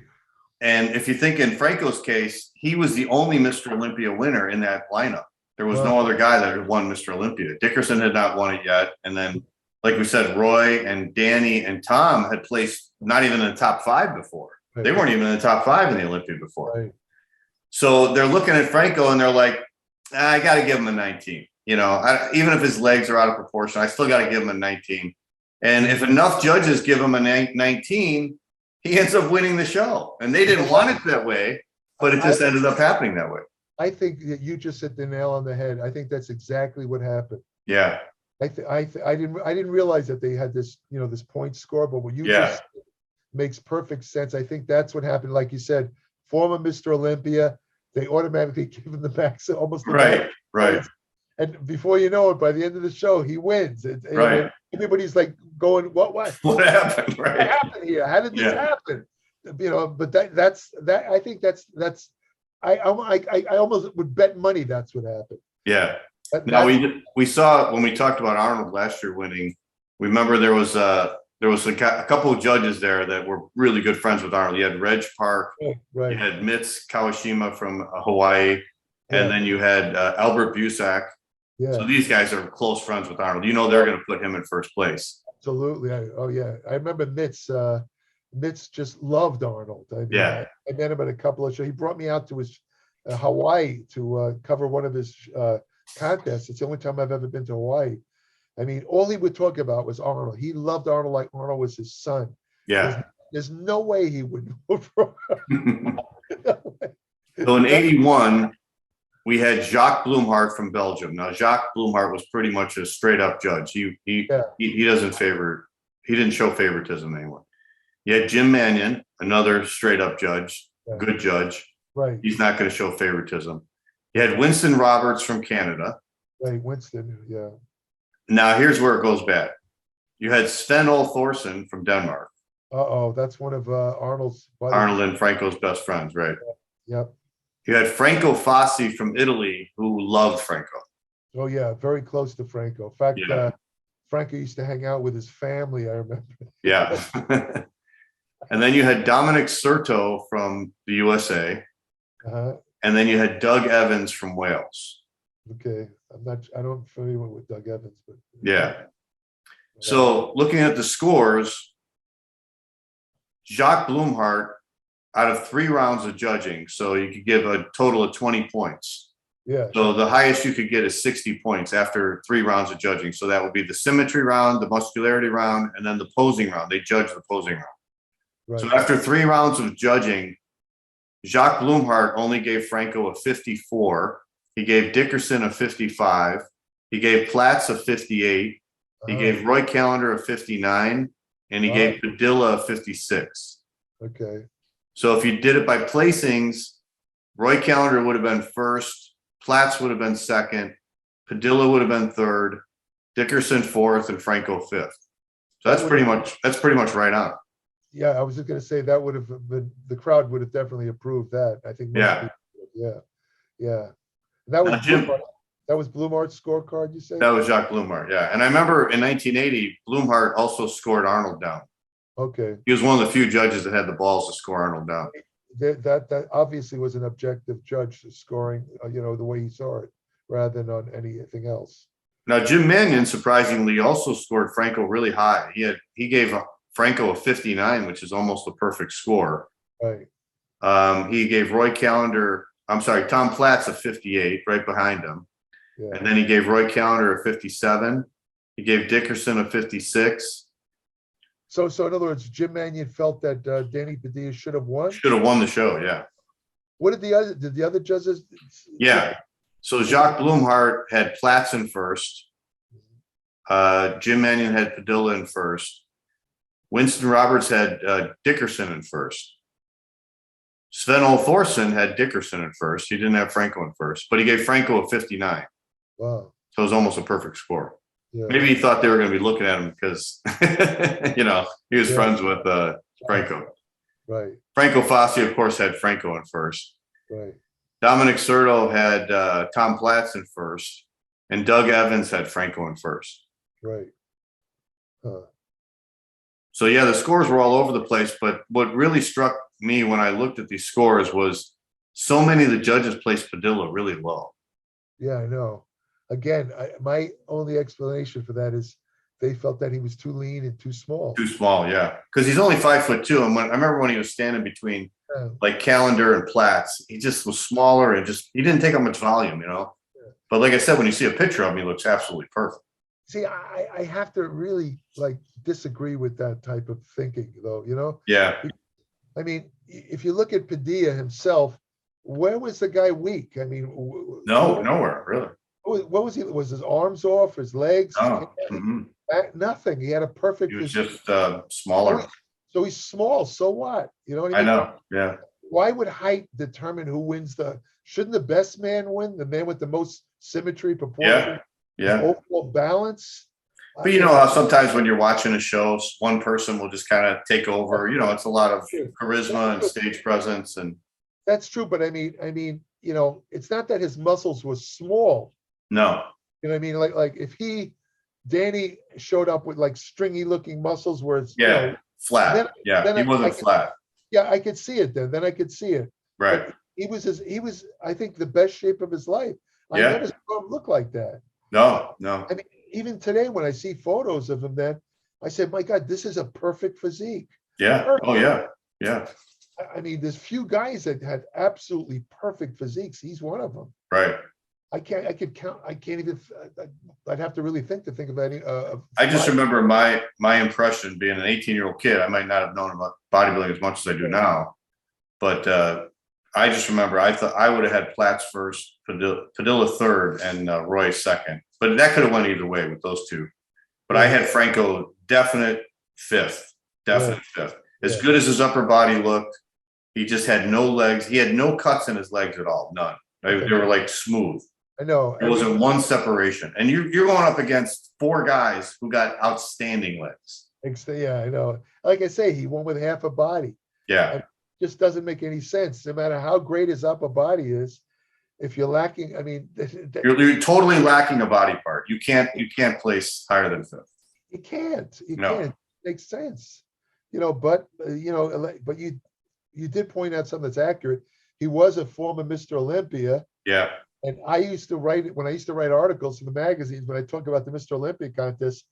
And if you think in Franco's case, he was the only Mr. Olympia winner in that lineup. There was no other guy that had won Mr. Olympia. Dickerson had not won it yet. And then, like we said, Roy and Danny and Tom had placed not even in the top 5 before. Right. They weren't even in the top 5 in the Olympia before. Right. So they're looking at Franco and they're like, I got to give him a 19. You know, even if his legs are out of proportion, I still got to give him a 19. And if enough judges give him a 19, he ends up winning the show. And they didn't want it that way, but it just ended up happening that way. I think that you just hit the nail on the head. I think that's exactly what happened. Yeah. I didn't realize that they had this, you know, this point score, but what you just said makes perfect sense. I think that's what happened. Like you said, former Mr. Olympia, they automatically give him the max, almost the max. Right. And before you know it, by the end of the show, he wins. Right. Everybody's like going, what happened? Right. What happened here? How did this happen? You know, but that's I think that's I almost would bet money that's what happened. Yeah. Now we saw when we talked about Arnold last year winning, we remember there was a couple of judges there that were really good friends with Arnold. You had Reg Park, you had Mitz Kawashima from Hawaii, and then you had Albert Busak. Yeah. So these guys are close friends with Arnold. You know they're going to put him in first place. Absolutely. I remember Mitz. Mitz just loved Arnold. I met him at a couple of shows. He brought me out to his Hawaii to cover one of his contests. It's the only time I've ever been to Hawaii. I mean, all he would talk about was Arnold. He loved Arnold like Arnold was his son. Yeah. There's no way he wouldn't vote for Arnold. So in 81, we had Jacques Bloemhart from Belgium. Now, Jacques Bloemhart was pretty much a straight up judge. He didn't show favoritism anymore. You had Jim Mannion, another straight up judge, good judge. Right. He's not going to show favoritism. You had Winston Roberts from Canada. Right, Winston, yeah. Now, here's where it goes bad. You had Sven Ole Thorsen from Denmark. That's one of Arnold's buddies. Arnold and Franco's best friends, right? Yep. You had Franco Fossi from Italy, who loved Franco. Oh, yeah, very close to Franco. In fact, Franco used to hang out with his family, I remember. Yeah. And then you had Dominic Serto from the USA. And then you had Doug Evans from Wales. Okay. I don't familiar with Doug Evans, but yeah. So looking at the scores, Jacques Bloemhart, out of 3 rounds of judging, so you could give a total of 20 points. Yeah. So the highest you could get is 60 points after 3 rounds of judging. So that would be the symmetry round, the muscularity round, and then the posing round. They judge the posing round. Right. So after 3 rounds of judging, Jacques Bloemhart only gave Franco a 54. He gave Dickerson a 55. He gave Platz a 58. He gave Roy Callender a 59. And he gave Padilla a 56. Okay. So if you did it by placings, Roy Callender would have been first. Platz would have been second. Padilla would have been third. Dickerson fourth, and Franco fifth. So that's pretty much right on. Yeah, I was just going to say that would have been, the crowd would have definitely approved that. I think. Yeah. And that was Bloemhart's scorecard, you say? That was Jacques Bloemhart, yeah. And I remember in 1980, Bloemhart also scored Arnold down. Okay. He was one of the few judges that had the balls to score Arnold down. That obviously was an objective judge scoring, the way he saw it, rather than on anything else. Now, Jim Mannion, surprisingly, also scored Franco really high. He gave Franco a 59, which is almost a perfect score. Right. He gave Tom Platz a 58, right behind him. Yeah. And then he gave Roy Callender a 57. He gave Dickerson a 56. So in other words, Jim Mannion felt that Danny Padilla should have won? Should have won the show, yeah. What did the other judges? Yeah. So Jacques Bloemhart had Platz in first. Jim Mannion had Padilla in first. Winston Roberts had Dickerson in first. Sven Thorsen had Dickerson in first. He didn't have Franco in first, but he gave Franco a 59. Wow. So it was almost a perfect score. Yeah. Maybe he thought they were going to be looking at him because, you know, he was friends with Franco. Right. Franco Fassi, of course, had Franco in first. Right. Dominic Serto had Tom Platz in first. And Doug Evans had Franco in first. Right. So, yeah, the scores were all over the place. But what really struck me when I looked at these scores was so many of the judges placed Padilla really low. Yeah, I know. Again, my only explanation for that is they felt that he was too lean and too small. Too small, yeah. Because he's only 5'2". And I remember when he was standing between like Callender and Platz, he just was smaller and he didn't take up much volume, you know. Yeah. But like I said, when you see a picture of him, he looks absolutely perfect. See, I have to really disagree with that type of thinking, though, you know? Yeah. I mean, if you look at Padilla himself, where was the guy weak? I mean, nowhere, really. What was he? Was his arms off? His legs? Nothing. He had a perfect. He was just smaller. So he's small. So what? You know what I mean? I know. Yeah. Why would height determine who wins shouldn't the best man win? The man with the most symmetry, proportion, overall balance. But you know how sometimes when you're watching a show, one person will just kind of take over. You know, it's a lot of charisma and stage presence, and that's true. But I mean, you know, it's not that his muscles were small. No. You know what I mean? Like if Danny showed up with like stringy looking muscles where it's flat. Then he wasn't flat. Yeah, I could see it then. Then I could see it. Right. But he was I think the best shape of his life. I never saw him look like that. No. I mean, even today when I see photos of him, then I said, my God, this is a perfect physique. Yeah. Perfect. Oh yeah. Yeah. I mean, there's few guys that had absolutely perfect physiques. He's one of them. Right. I'd have to really think of any. I just remember my impression being an 18-year-old kid. I might not have known about bodybuilding as much as I do now, but I just remember I thought I would have had Platz first, Padilla third, and Roy second. But that could have went either way with those two. But I had Franco definite fifth. As good as his upper body looked, he just had no legs. He had no cuts in his legs at all. None. They were like smooth. I know. There wasn't one separation. And you're going up against four guys who got outstanding legs. Yeah, I know. Like I say, he won with half a body. Yeah. It just doesn't make any sense. No matter how great his upper body is, if you're lacking, I mean, you're totally lacking a body part. You can't place higher than fifth. You can't. You can't. It makes sense. You know, but you did point out something that's accurate. He was a former Mr. Olympia. Yeah. And I used to write articles in the magazines, when I talk about the Mr. Olympia contest,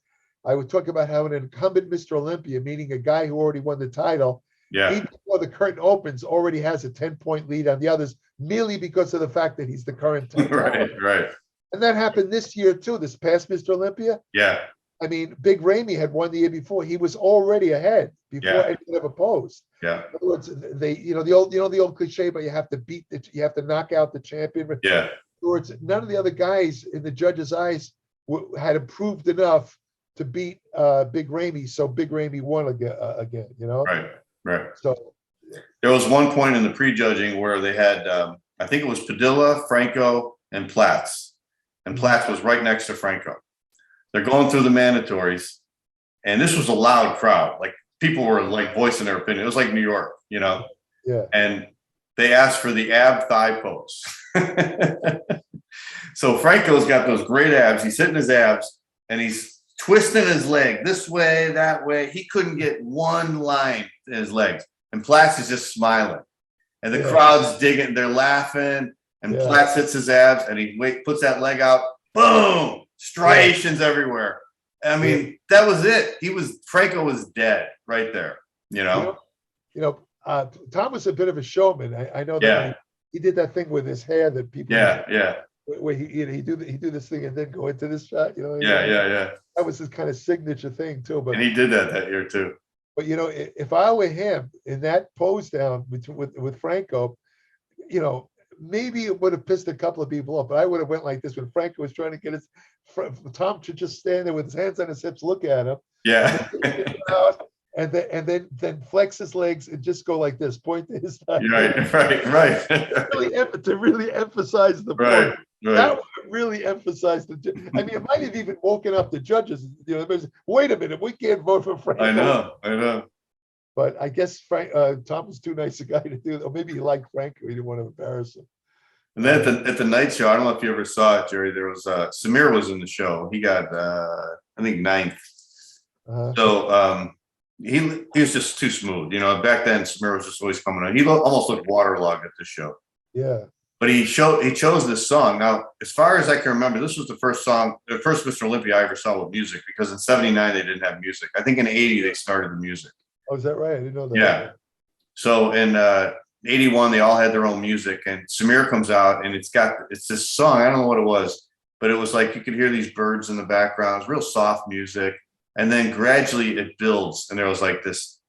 I would talk about how an incumbent Mr. Olympia, meaning a guy who already won the title, even before the curtain opens, already has a 10-point lead on the others, merely because of the fact that he's the current title. Right. And that happened this year too, this past Mr. Olympia. Yeah. I mean, Big Ramey had won the year before. He was already ahead before anyone ever posed. Yeah. In other words, the old cliche, but you have to knock out the champion. Yeah. In other words, none of the other guys in the judges' eyes had improved enough to beat Big Ramey, so Big Ramey won again. You know. Right. So there was one point in the prejudging where they had, I think it was Padilla, Franco, and Platz, and Platz was right next to Franco. They're going through the mandatories, and this was a loud crowd. Like people were like voicing their opinion. It was like New York, you know. Yeah. And they asked for the ab thigh pose. So Franco's got those great abs. He's hitting his abs, and he's twisting his leg this way, that way. He couldn't get one line in his legs, and Platz is just smiling, and the crowd's digging. They're laughing, and Platz hits his abs, and he puts that leg out. Boom. Striations everywhere. I mean, that was it. Franco was dead right there. You know. Tom was a bit of a showman. I know that he did that thing with his hair that people. Where he do this thing and then go into this shot. You know. Yeah. That was his kind of signature thing too. But and he did that year too. But you know, if I were him in that pose down with Franco, you know, maybe it would have pissed a couple of people off, but I would have went like this when Franco was trying to get Tom should just stand there with his hands on his hips, look at him. Yeah. then flex his legs and just go like this, point to his thigh. Right. To really emphasize the point. Right. That would really emphasize the. I mean, it might have even woken up the judges. You know, wait a minute, we can't vote for Franco. I know. But I guess Tom was too nice a guy to do it. Or maybe he liked Franco. He didn't want to embarrass him. And then at the night show, I don't know if you ever saw it, Jerry. There was Samir was in the show. He got I think 9th. So he was just too smooth. You know, back then Samir was just always coming on. He almost looked waterlogged at the show. Yeah. But he chose this song. Now, as far as I can remember, this was the first Mr. Olympia I ever saw with music, because in '79 they didn't have music. I think in '80 they started the music. Oh, is that right? I didn't know that. Yeah. So in '81 they all had their own music, and Samir comes out and it's this song. I don't know what it was, but it was like you could hear these birds in the background. It's real soft music, and then gradually it builds, and there was like this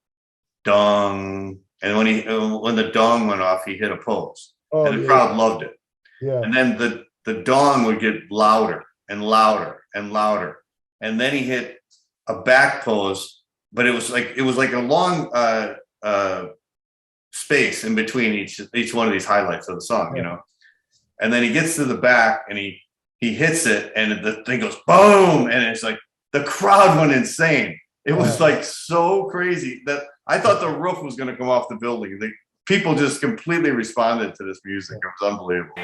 dong, and when the dong went off, he hit a pose. Oh, and the crowd loved it. Yeah. And then the dong would get louder and louder and louder. And then he hit a back pose, but it was like a long space in between each one of these highlights of the song, you know. And then he gets to the back and he hits it, and the thing goes boom, and it's like the crowd went insane. It was like so crazy that I thought the roof was going to come off the building. People just completely responded to this music. It was unbelievable.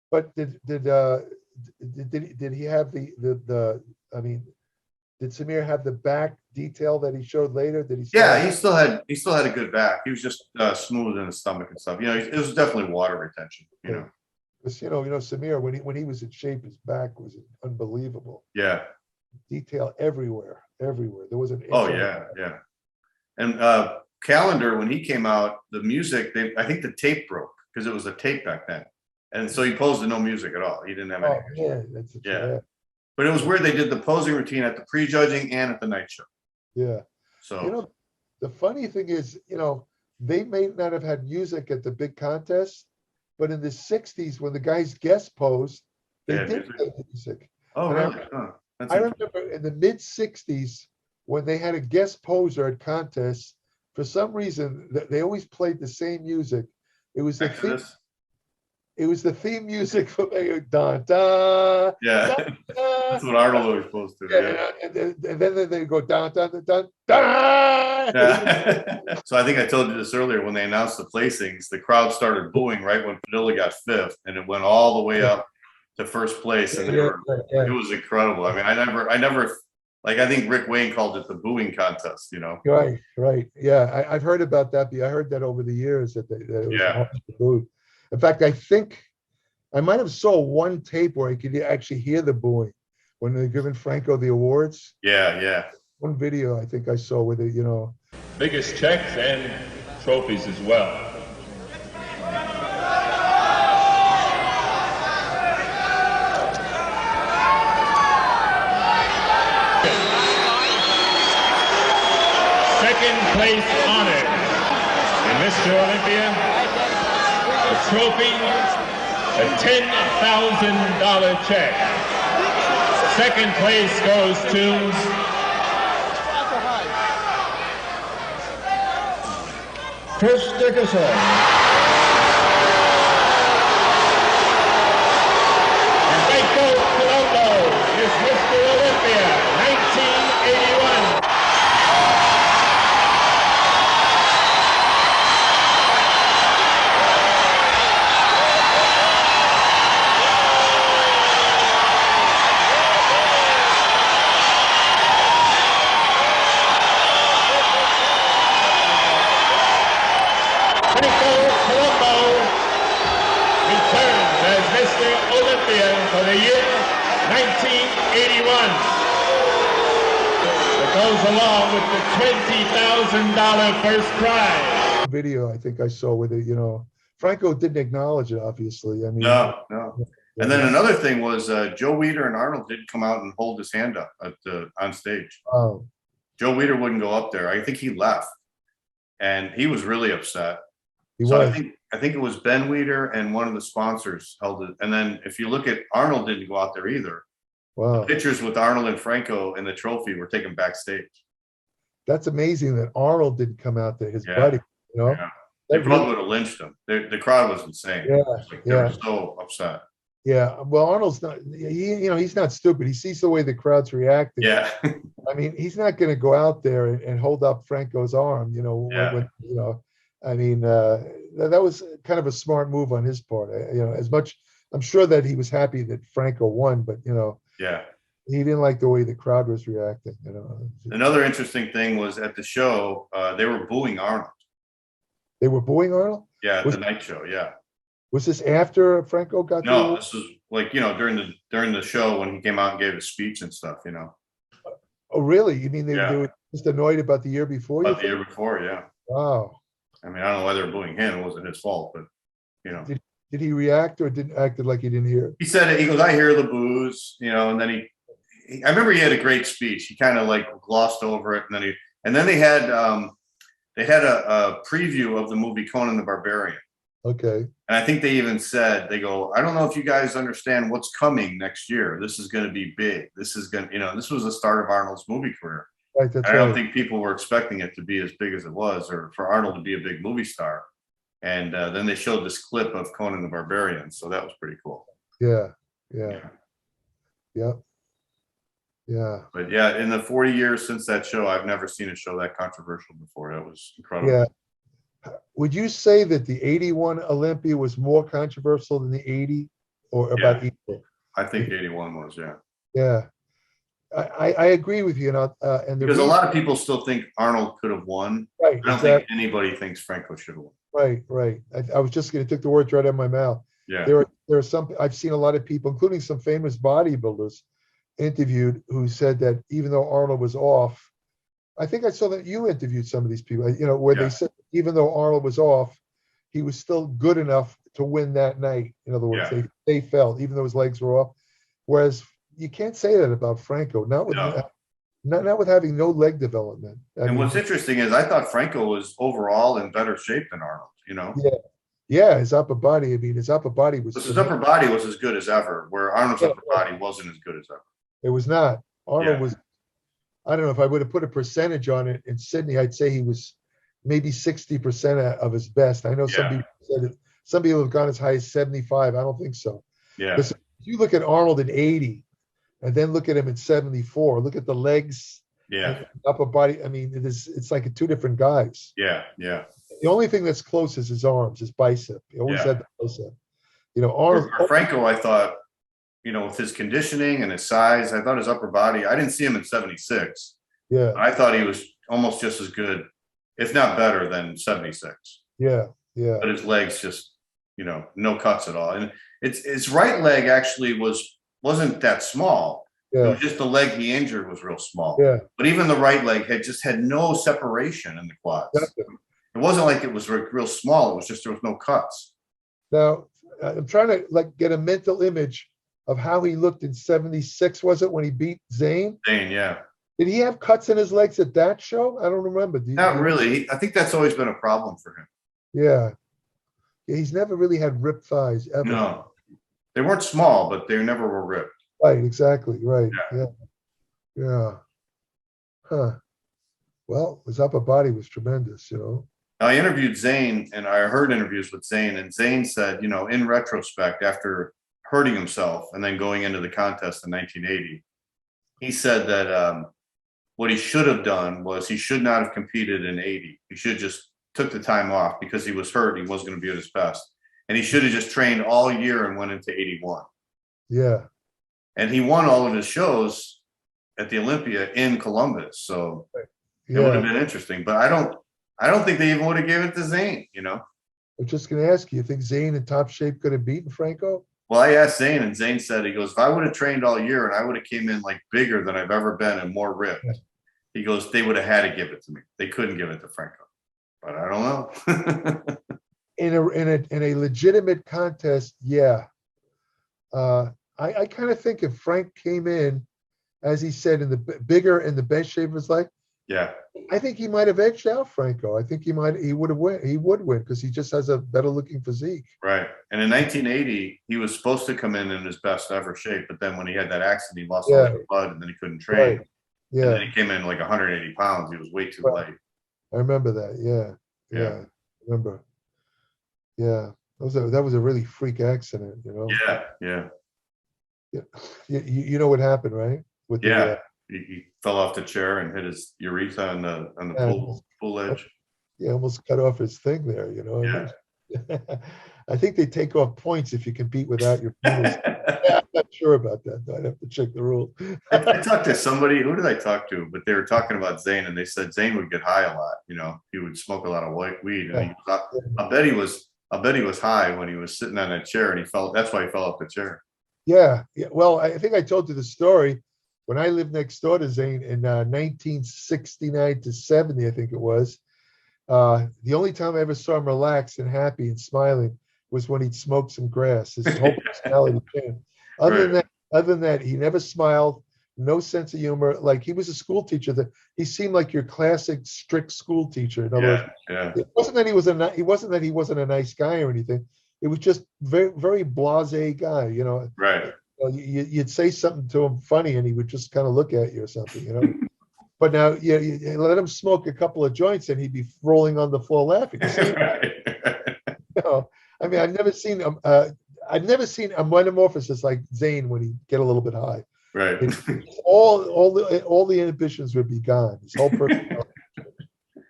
But did he have the I mean, did Samir have the back detail that he showed later? Did he? Yeah, he still had a good back. He was just smooth in the stomach and stuff. You know, it was definitely water retention. You know, because you know Samir when he was in shape, his back was unbelievable. Yeah, detail everywhere. There was an. Oh yeah. And Calendar, when he came out, the music, I think the tape broke because it was a tape back then. And so he posed to no music at all. He didn't have any. Yeah. But it was weird. They did the posing routine at the prejudging and at the night show. Yeah. So, you know, the funny thing is, you know, they may not have had music at the big contest, but in the 60s, when the guys guest posed, they did play music. Oh, and really? I remember in the mid 60s, when they had a guest poser at contests, for some reason, they always played the same music. It was the theme. It was the theme music for da da. Yeah, that's what Arnold always supposed to do. Yeah. And then they go da da da da da. Yeah. So I think I told you this earlier. When they announced the placings, the crowd started booing right when Padilla got 5th, and it went all the way up to first place. And it was incredible. I mean, I never Like I think Rick Wayne called it the booing contest, you know? Right. Yeah, I've heard about that. I heard that over the years that it was hard to boo. In fact, I think I might have saw one tape where I could actually hear the booing when they're giving Franco the awards. Yeah. One video I think I saw with it, you know. Biggest checks and trophies as well. Second place honor in Mr. Olympia, a trophy, a $10,000 check. Second place goes to Chris Dickerson. And Franco Columbu is Mr. Olympia, 1981. For the year 1981. It goes along with the $20,000 first prize. Video I think I saw with it, you know. Franco didn't acknowledge it, obviously. I mean, No. And then another thing was Joe Weider and Arnold did come out and hold his hand up on stage. Oh. Joe Weider wouldn't go up there. I think he left, and he was really upset. I think it was Ben Weider and one of the sponsors held it. And then if you look at Arnold, didn't go out there either. Wow. The pictures with Arnold and Franco and the trophy were taken backstage. That's amazing that Arnold didn't come out there, his buddy, you know. Yeah. They probably would have lynched him. The crowd was insane. They were so upset. Yeah. Well, Arnold's not, he's not stupid. He sees the way the crowd's reacting. Yeah. I mean, he's not going to go out there and hold up Franco's arm, you know, when I mean, that was kind of a smart move on his part. As much, I'm sure that he was happy that Franco won, but, he didn't like the way the crowd was reacting, you know. Another interesting thing was at the show, they were booing Arnold. They were booing Arnold? Yeah, at the night show, yeah. Was this after Franco got the award? This was like, during the show when he came out and gave his speech and stuff, you know. Oh, really? You mean they were just annoyed about the year before? About the year before, yeah. Wow. I mean, I don't know why they were booing him. It wasn't his fault, but, you know. Did he react or didn't act like he didn't hear it? He said it. He goes, I hear the boos, you know, and then I remember he had a great speech. He kind of like glossed over it. And then they had a preview of the movie Conan the Barbarian. Okay. And I think they even said, they go, I don't know if you guys understand what's coming next year. This is going to be big. This is going to, this was the start of Arnold's movie career. Right, that's I don't think people were expecting it to be as big as it was, or for Arnold to be a big movie star. And then they showed this clip of Conan the Barbarian. So that was pretty cool. Yeah. But yeah, in the 40 years since that show, I've never seen a show that controversial before. That was incredible. Yeah. Would you say that the 81 Olympia was more controversial than the 80 or about equal? I think 81 was, yeah. Yeah. I agree with you. And because a lot of people still think Arnold could have won. Right. I don't think anybody thinks Franco should have won. Right. I was just going to take the words right out of my mouth. Yeah. There are some, I've seen a lot of people, including some famous bodybuilders, interviewed who said that even though Arnold was off, I think I saw that you interviewed some of these people, where they said even though Arnold was off, he was still good enough to win that night. In other words, they felt, even though his legs were off. Whereas you can't say that about Franco, not with having no leg development. And what's interesting is I thought Franco was overall in better shape than Arnold, you know? Yeah, his upper body. I mean, his upper body was. His upper body was as good as ever, where Arnold's upper body wasn't as good as ever. It was not. Arnold was. I don't know if I would have put a percentage on it in Sydney. I'd say he was maybe 60% of his best. I know some people said it. Some people have gone as high as 75. I don't think so. Yeah. If you look at Arnold in 80, and then look at him at 74. Look at the legs. Yeah. Upper body. I mean, it's like two different guys. Yeah. The only thing that's close is his arms, his bicep. He always had the bicep. Arnold. Franco, I thought, with his conditioning and his size, I thought his upper body, I didn't see him in 76. Yeah. I thought he was almost just as good, if not better than 76. Yeah. Yeah. But his legs just, no cuts at all. And his right leg actually wasn't that small. Yeah. It was just the leg he injured was real small. Yeah. But even the right leg had no separation in the quads. Exactly. It wasn't like it was real small. It was just there was no cuts. Now, I'm trying to get a mental image of how he looked in 76, was it, when he beat Zane? Zane, yeah. Did he have cuts in his legs at that show? I don't remember. Not really. I think that's always been a problem for him. Yeah. He's never really had ripped thighs, ever. No. They weren't small, but they never were ripped. Right, exactly. Right. Yeah. Huh. Well, his upper body was tremendous, I interviewed Zane, and I heard interviews with Zane, and Zane said, in retrospect, after hurting himself and then going into the contest in 1980, he said that what he should have done was he should not have competed in 80. He should just took the time off because he was hurt. He wasn't going to be at his best. And he should have just trained all year and went into 81. Yeah. And he won all of his shows at the Olympia in Columbus. So it would have been interesting. But I don't think they even would have given it to Zane, I was just going to ask you think Zane in top shape could have beaten Franco? Well, I asked Zane, and Zane said, he goes, if I would have trained all year and I would have came in like bigger than I've ever been and more ripped, he goes, they would have had to give it to me. They couldn't give it to Franco. But I don't know. In a legitimate contest, yeah. I kind of think if Frank came in, as he said, in the bigger and the best shape of his life, Yeah. I think he might have edged out Franco. I think he would win because he just has a better looking physique. Right. And in 1980, he was supposed to come in his best ever shape, but then when he had that accident, he lost all his blood and then he couldn't train. Right. Yeah. And then he came in like 180 pounds. He was way too light. I remember that. Yeah. I remember. Yeah. That was a really freak accident, Yeah. You know what happened, right? With he fell off the chair and hit his urethra on the pool edge. He almost cut off his thing there, Yeah. I think they take off points if you compete without your penis. I'm not sure about that. I'd have to check the rule. I talked to somebody. Who did I talk to? But they were talking about Zane, and they said Zane would get high a lot. He would smoke a lot of white weed. And I bet he was high when he was sitting on that chair, and that's why he fell off the chair. Yeah. Well, I think I told you the story when I lived next door to Zane in 1969 to 70, I think it was. The only time I ever saw him relaxed and happy and smiling was when he'd smoke some grass. His whole personality changed. Other than that, he never smiled. No sense of humor. Like he was a school teacher. He seemed like your classic strict school teacher. In other words, it wasn't that he wasn't a nice guy or anything. It was just very, very blasé guy. Right. You'd say something to him funny, and he would just kind of look at you or something. But now, you let him smoke a couple of joints, and he'd be rolling on the floor laughing. I mean, I've never seen a metamorphosis like Zane when he get a little bit high. Right. All the inhibitions would be gone. His whole personality.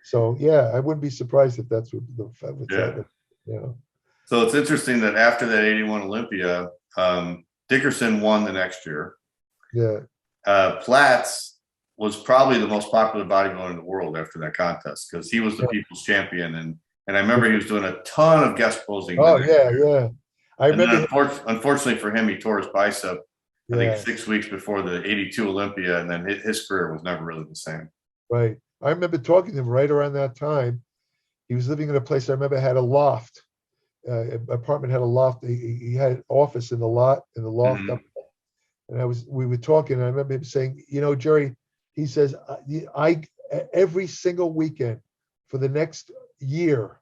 So I wouldn't be surprised if that's what's happening. So it's interesting that after that 81 Olympia, Dickerson won the next year. Yeah. Platts was probably the most popular bodybuilder in the world after that contest because he was the people's champion. And I remember he was doing a ton of guest posing. Oh, yeah. I remember. Unfortunately for him, he tore his bicep, I think 6 weeks before the 82 Olympia. And then his career was never really the same. Right. I remember talking to him right around that time. He was living in a place I remember had a loft. Apartment had a loft. He had an office in the loft up there. And we were talking, and I remember him saying, Jerry, he says, I every single weekend for the next year,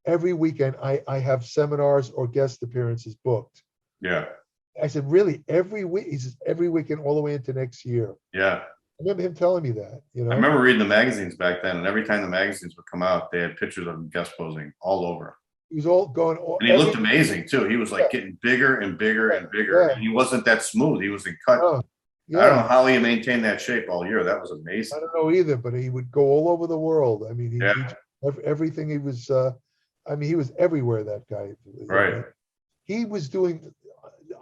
every weekend I have seminars or guest appearances booked. Yeah. I said, really? Every week? He says, every weekend all the way into next year. Yeah. I remember him telling me that. I remember reading the magazines back then, and every time the magazines would come out, they had pictures of him guest posing all over. He was all going. And he looked amazing too. He was like getting bigger and bigger and bigger. And he wasn't that smooth. He was in cut. I don't know how he maintained that shape all year. That was amazing. I don't know either, but he would go all over the world. I mean, everything he was. He was everywhere. That guy. Right. He was doing.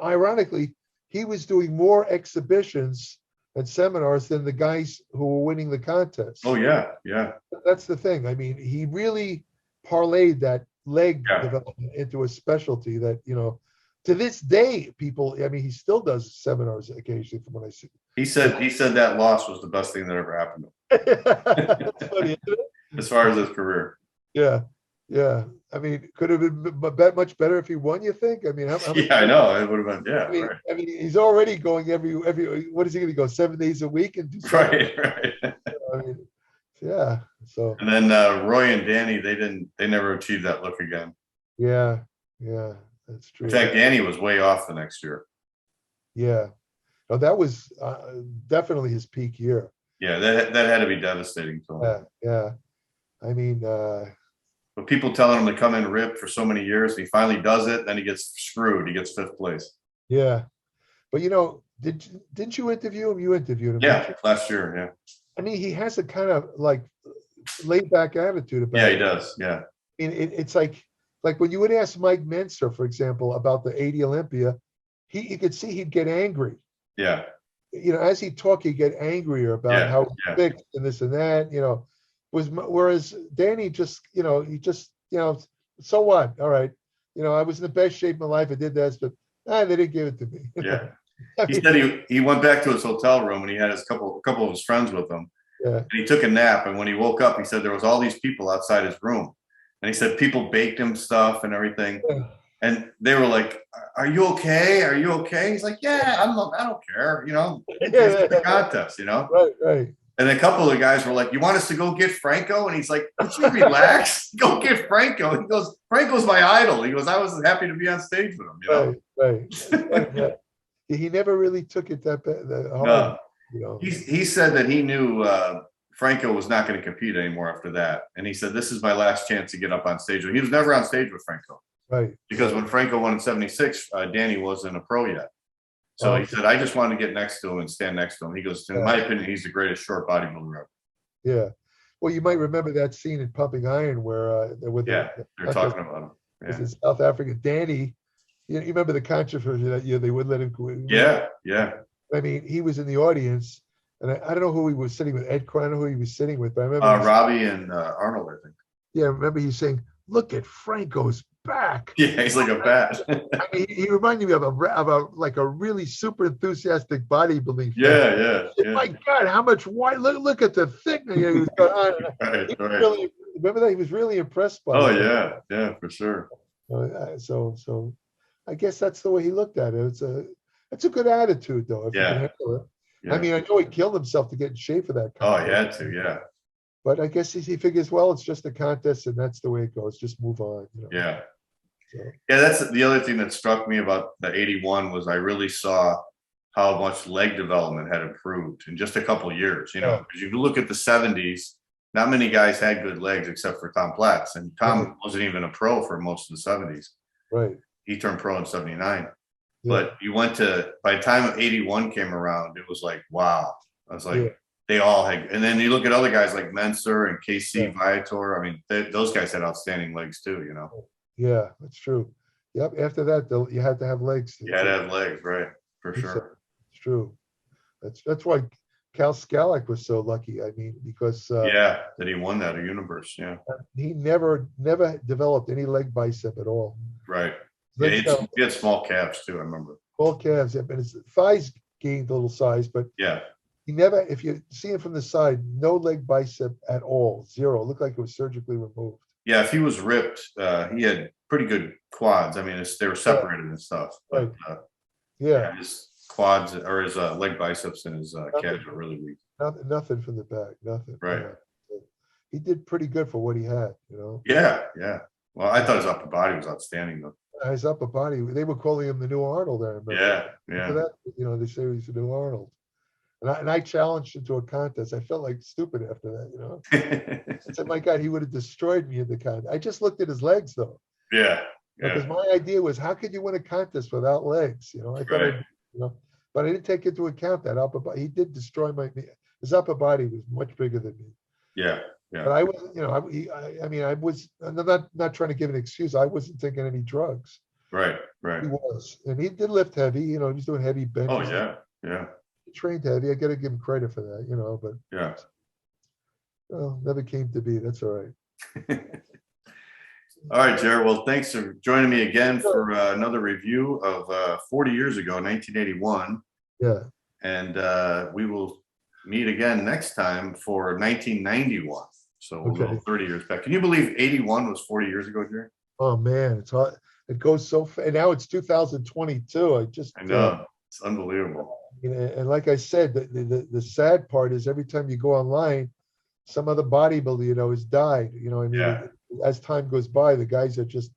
Ironically, he was doing more exhibitions and seminars than the guys who were winning the contest. Oh yeah, yeah. That's the thing. I mean, he really parlayed that leg development into a specialty that, you know, to this day, people, I mean, he still does seminars occasionally from what I see. He said that loss was the best thing that ever happened to him. That's funny, isn't it? As far as his career. Yeah. Yeah. I mean, could have been much better if he won, you think? I mean, how Yeah, I know. It would have been, yeah. I mean, he's already going every, what is he going to go, 7 days a week and do something? Right. I mean, yeah. So. And then Roy and Danny, they never achieved that look again. Yeah. That's true. In fact, Danny was way off the next year. Yeah. No, that was definitely his peak year. Yeah, that had to be devastating to him. Yeah. I mean, but people telling him to come in ripped for so many years, he finally does it, then he gets screwed. He gets 5th place. Yeah. But you know, didn't you interview him? You interviewed him. Yeah, last year, yeah. I mean, he has a kind of like laid back attitude about it. Yeah, he does. Yeah. I mean, it's like when you would ask Mike Menser, for example, about the 80 Olympia, you could see he'd get angry. Yeah. You know, as he talked, he'd get angrier about how fixed and this and that, you know, whereas Danny just, you know, he just, you know, so what? All right. You know, I was in the best shape of my life. I did this, but they didn't give it to me. Yeah. He said he went back to his hotel room and he had his couple of his friends with him. Yeah. And he took a nap. And when he woke up, he said there was all these people outside his room. And he said people baked him stuff and everything. Yeah. And they were like, "Are you okay? Are you okay?" He's like, "Yeah, I don't care. You know, it's the contest, you know." Right. And a couple of guys were like, "You want us to go get Franco?" And he's like, "Would you relax? Go get Franco." He goes, "Franco's my idol." He goes, "I was happy to be on stage with him." You know? Right. Yeah. He never really took it that hard. No. You know. He said that he knew Franco was not going to compete anymore after that. And he said, "This is my last chance to get up on stage." He was never on stage with Franco. Right. Because when Franco won in 76, Danny wasn't a pro yet. So he said, "I just wanted to get next to him and stand next to him." He goes, "In my opinion, he's the greatest short bodybuilder ever." Yeah. Well, you might remember that scene in Pumping Iron where they're talking about him. Yeah. In South Africa, Danny, you remember the controversy that year they wouldn't let him go in? Yeah. I mean, he was in the audience, and I don't know who he was sitting with. Ed Cronin, who he was sitting with, but I remember Robby and Arnold, I think. Yeah, I remember he's saying, "Look at Franco's back." Yeah, he's like a bat. I mean, he reminded me of a really super enthusiastic bodybuilding. Yeah. My God, how much white? Look at the thickness. He was going on. Right. Really, remember that he was really impressed by. Yeah, for sure. So I guess that's the way he looked at it. It's a good attitude, though. If you can handle it. Yeah. I mean, I know he killed himself to get in shape for that. Oh, he had to. Yeah. But I guess he figures, well, it's just a contest, and that's the way it goes. Just move on. You know? Yeah. So. Yeah, that's the other thing that struck me about the 81 was I really saw how much leg development had improved in just a couple of years. You know, because you look at the 70s, not many guys had good legs except for Tom Platz, and Tom wasn't even a pro for most of the 70s. Right. He turned pro in 79. But you went to, by the time 81 came around, it was like, wow. I was like, they all had, and then you look at other guys like Menser and KC Viator. I mean, those guys had outstanding legs too, you know? Yeah, that's true. Yep. After that, you had to have legs. You had to have legs, right? For sure. It's true. That's why Kal Szkalak was so lucky. I mean, because that he won that universe. Yeah. He never developed any leg bicep at all. Right. Yeah, he had small calves too, I remember. Small calves, and his thighs gained a little size, but he never, if you see him from the side, no leg bicep at all, zero. It looked like it was surgically removed. Yeah, if he was ripped, he had pretty good quads. I mean, they were separated and stuff. But, his quads or his leg biceps and his calves were really weak. Nothing from the back, nothing. Right. He did pretty good for what he had, you know? Yeah. Well, I thought his upper body was outstanding, though. His upper body, they were calling him the new Arnold. I remember. Yeah. For that, you know, they say he's the new Arnold. And I challenged him to a contest. I felt like stupid after that, you know. I said, my God, he would have destroyed me in the contest. I just looked at his legs, though. Yeah. Because my idea was, how could you win a contest without legs? You know, I thought, but I didn't take into account that upper body. He did destroy his upper body was much bigger than me. Yeah. But I was, you know, I'm not trying to give an excuse. I wasn't taking any drugs. Right. Right. He was, and he did lift heavy. You know, he was doing heavy benches. Oh yeah. Yeah. He trained heavy. I got to give him credit for that. You know, but Yeah. well, never came to be. That's all right. All right, Jared. Well, thanks for joining me again for another review of 40 years ago, 1981. Yeah. And we will meet again next time for 1991. So we'll go 30 years back. Can you believe 81 was 40 years ago, Jerry? Oh man, it's hard. It goes so fast. And now it's 2022. I know. It's unbelievable. And like I said, the sad part is every time you go online, some other bodybuilder, you know, has died. You know, I mean, as time goes by, the guys are just,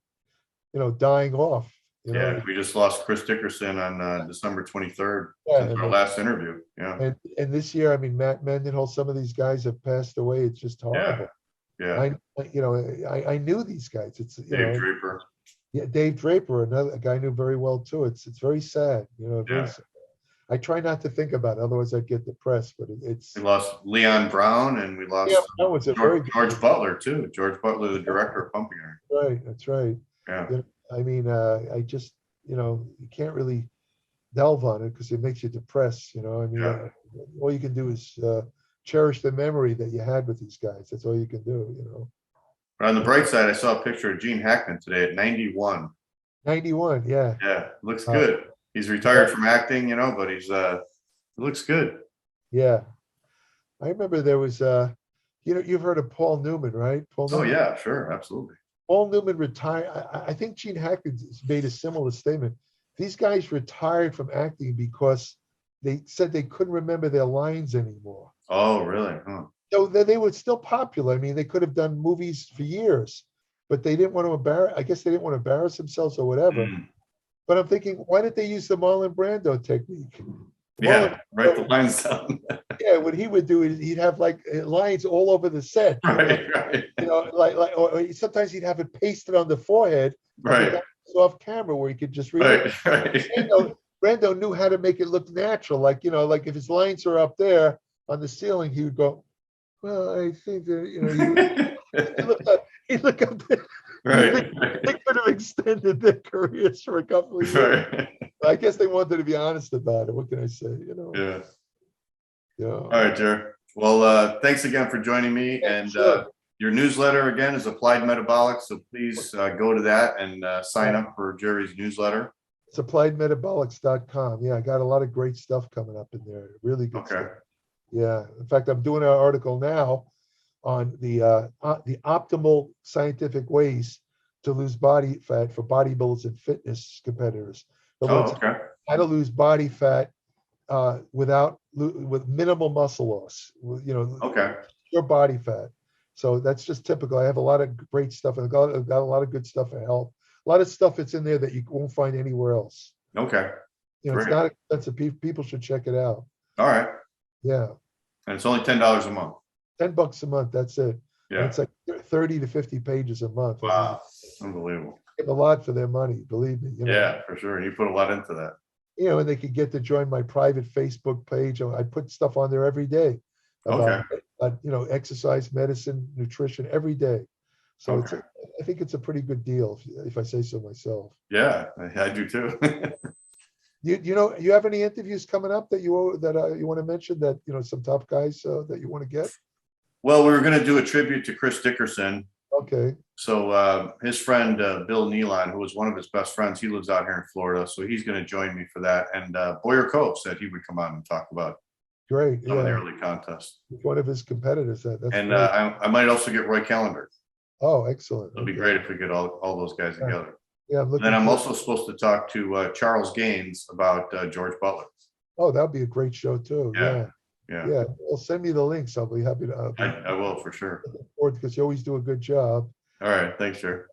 you know, dying off. You know? We just lost Chris Dickerson on December 23rd. Yeah, our last interview. Yeah. And this year, I mean, Matt Mendenhall, some of these guys have passed away. It's just horrible. Yeah. I knew these guys. It's Dave Draper. Yeah, Dave Draper, a guy I knew very well too. It's very sad. You know, very sad. I try not to think about it, otherwise I'd get depressed. But it's we lost Leon Brown and we lost George Butler too. George Butler, the director of Pumping Iron. Right, that's right. Yeah. You know, I mean, I just, you know, you can't really delve on it because it makes you depressed. You know, I mean, all you can do is cherish the memory that you had with these guys. That's all you can do. You know. But on the bright side, I saw a picture of Gene Hackman today at 91. 91, yeah. Yeah, looks good. He's retired from acting, you know, but he's it looks good. Yeah. I remember there was you know, you've heard of Paul Newman, right? Paul Newman. Oh yeah, sure, absolutely. Paul Newman retired. I think Gene Hackman made a similar statement. These guys retired from acting because they said they couldn't remember their lines anymore. Oh, really? Huh. So they were still popular. I mean, they could have done movies for years, but they didn't want to embarrass. I guess they didn't want to embarrass themselves or whatever. But I'm thinking, why didn't they use the Marlon Brando technique? Write the lines down. What he would do is he'd have like lines all over the set. Right. You know, like or sometimes he'd have it pasted on the forehead. Right. Off camera where he could just read it. Right. Brando knew how to make it look natural. Like, you know, like if his lines are up there on the ceiling, he would go, well, I think that, you know, he'd look up there. Right. They could have extended their careers for a couple of years. Right. I guess they wanted to be honest about it. What can I say? You know. Yeah. Yeah. All right, Jerry. Well, thanks again for joining me. And your newsletter again is Applied Metabolic, so please go to that and sign up for Jerry's newsletter. It's appliedmetabolics.com. Yeah, I got a lot of great stuff coming up in there. Really good stuff. Yeah. In fact, I'm doing an article now on the optimal scientific ways to lose body fat for bodybuilders and fitness competitors. How to lose body fat with minimal muscle loss. You know, your body fat. So that's just typical. I have a lot of great stuff, and I've got a lot of good stuff for health. A lot of stuff that's in there that you won't find anywhere else. Okay. You know, it's not expensive. People should check it out. All right. Yeah. And it's only $10 a month. $10 a month. That's it. Yeah. And it's like 30 to 50 pages a month. Wow. Unbelievable. Get a lot for their money, believe me. You know? Yeah, for sure. You put a lot into that. You know, and they could get to join my private Facebook page. I put stuff on there every day about, you know, exercise, medicine, nutrition every day. So I think it's a pretty good deal if I say so myself. Yeah, I do too. You know, you have any interviews coming up that you want to mention that, you know, some top guys that you want to get? Well, we were going to do a tribute to Chris Dickerson. Okay. So his friend, Bill Nealon, who was one of his best friends, he lives out here in Florida. So he's going to join me for that. And Boyer Cove said he would come on and talk about some of the early contest. One of his competitors. I might also get Roy Callender. Oh, excellent. It'll be great if we get all those guys together. Yeah. Then I'm also supposed to talk to Charles Gaines about George Butler. Oh, that'd be a great show too. Yeah. Well, send me the links. I'll be happy to. I will for sure. Because you always do a good job. All right. Thanks, sir.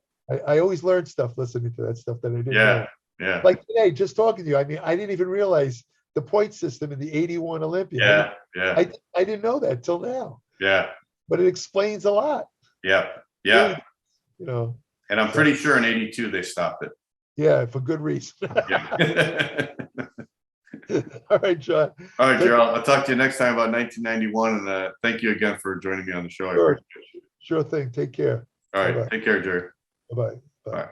I always learn stuff listening to that stuff that I didn't know. Yeah. Like today, just talking to you. I mean, I didn't even realize the point system in the 81 Olympia. I didn't know that till now. Yeah. But it explains a lot. Yeah. You know. And I'm pretty sure in 82 they stopped it. Yeah, for good reason. Yeah. All right, John. All right, Gerald. I'll talk to you next time about 1991. And thank you again for joining me on the show. Sure thing. Take care. All right. Bye-bye. Take care, Jerry. Bye-bye. Bye. Bye.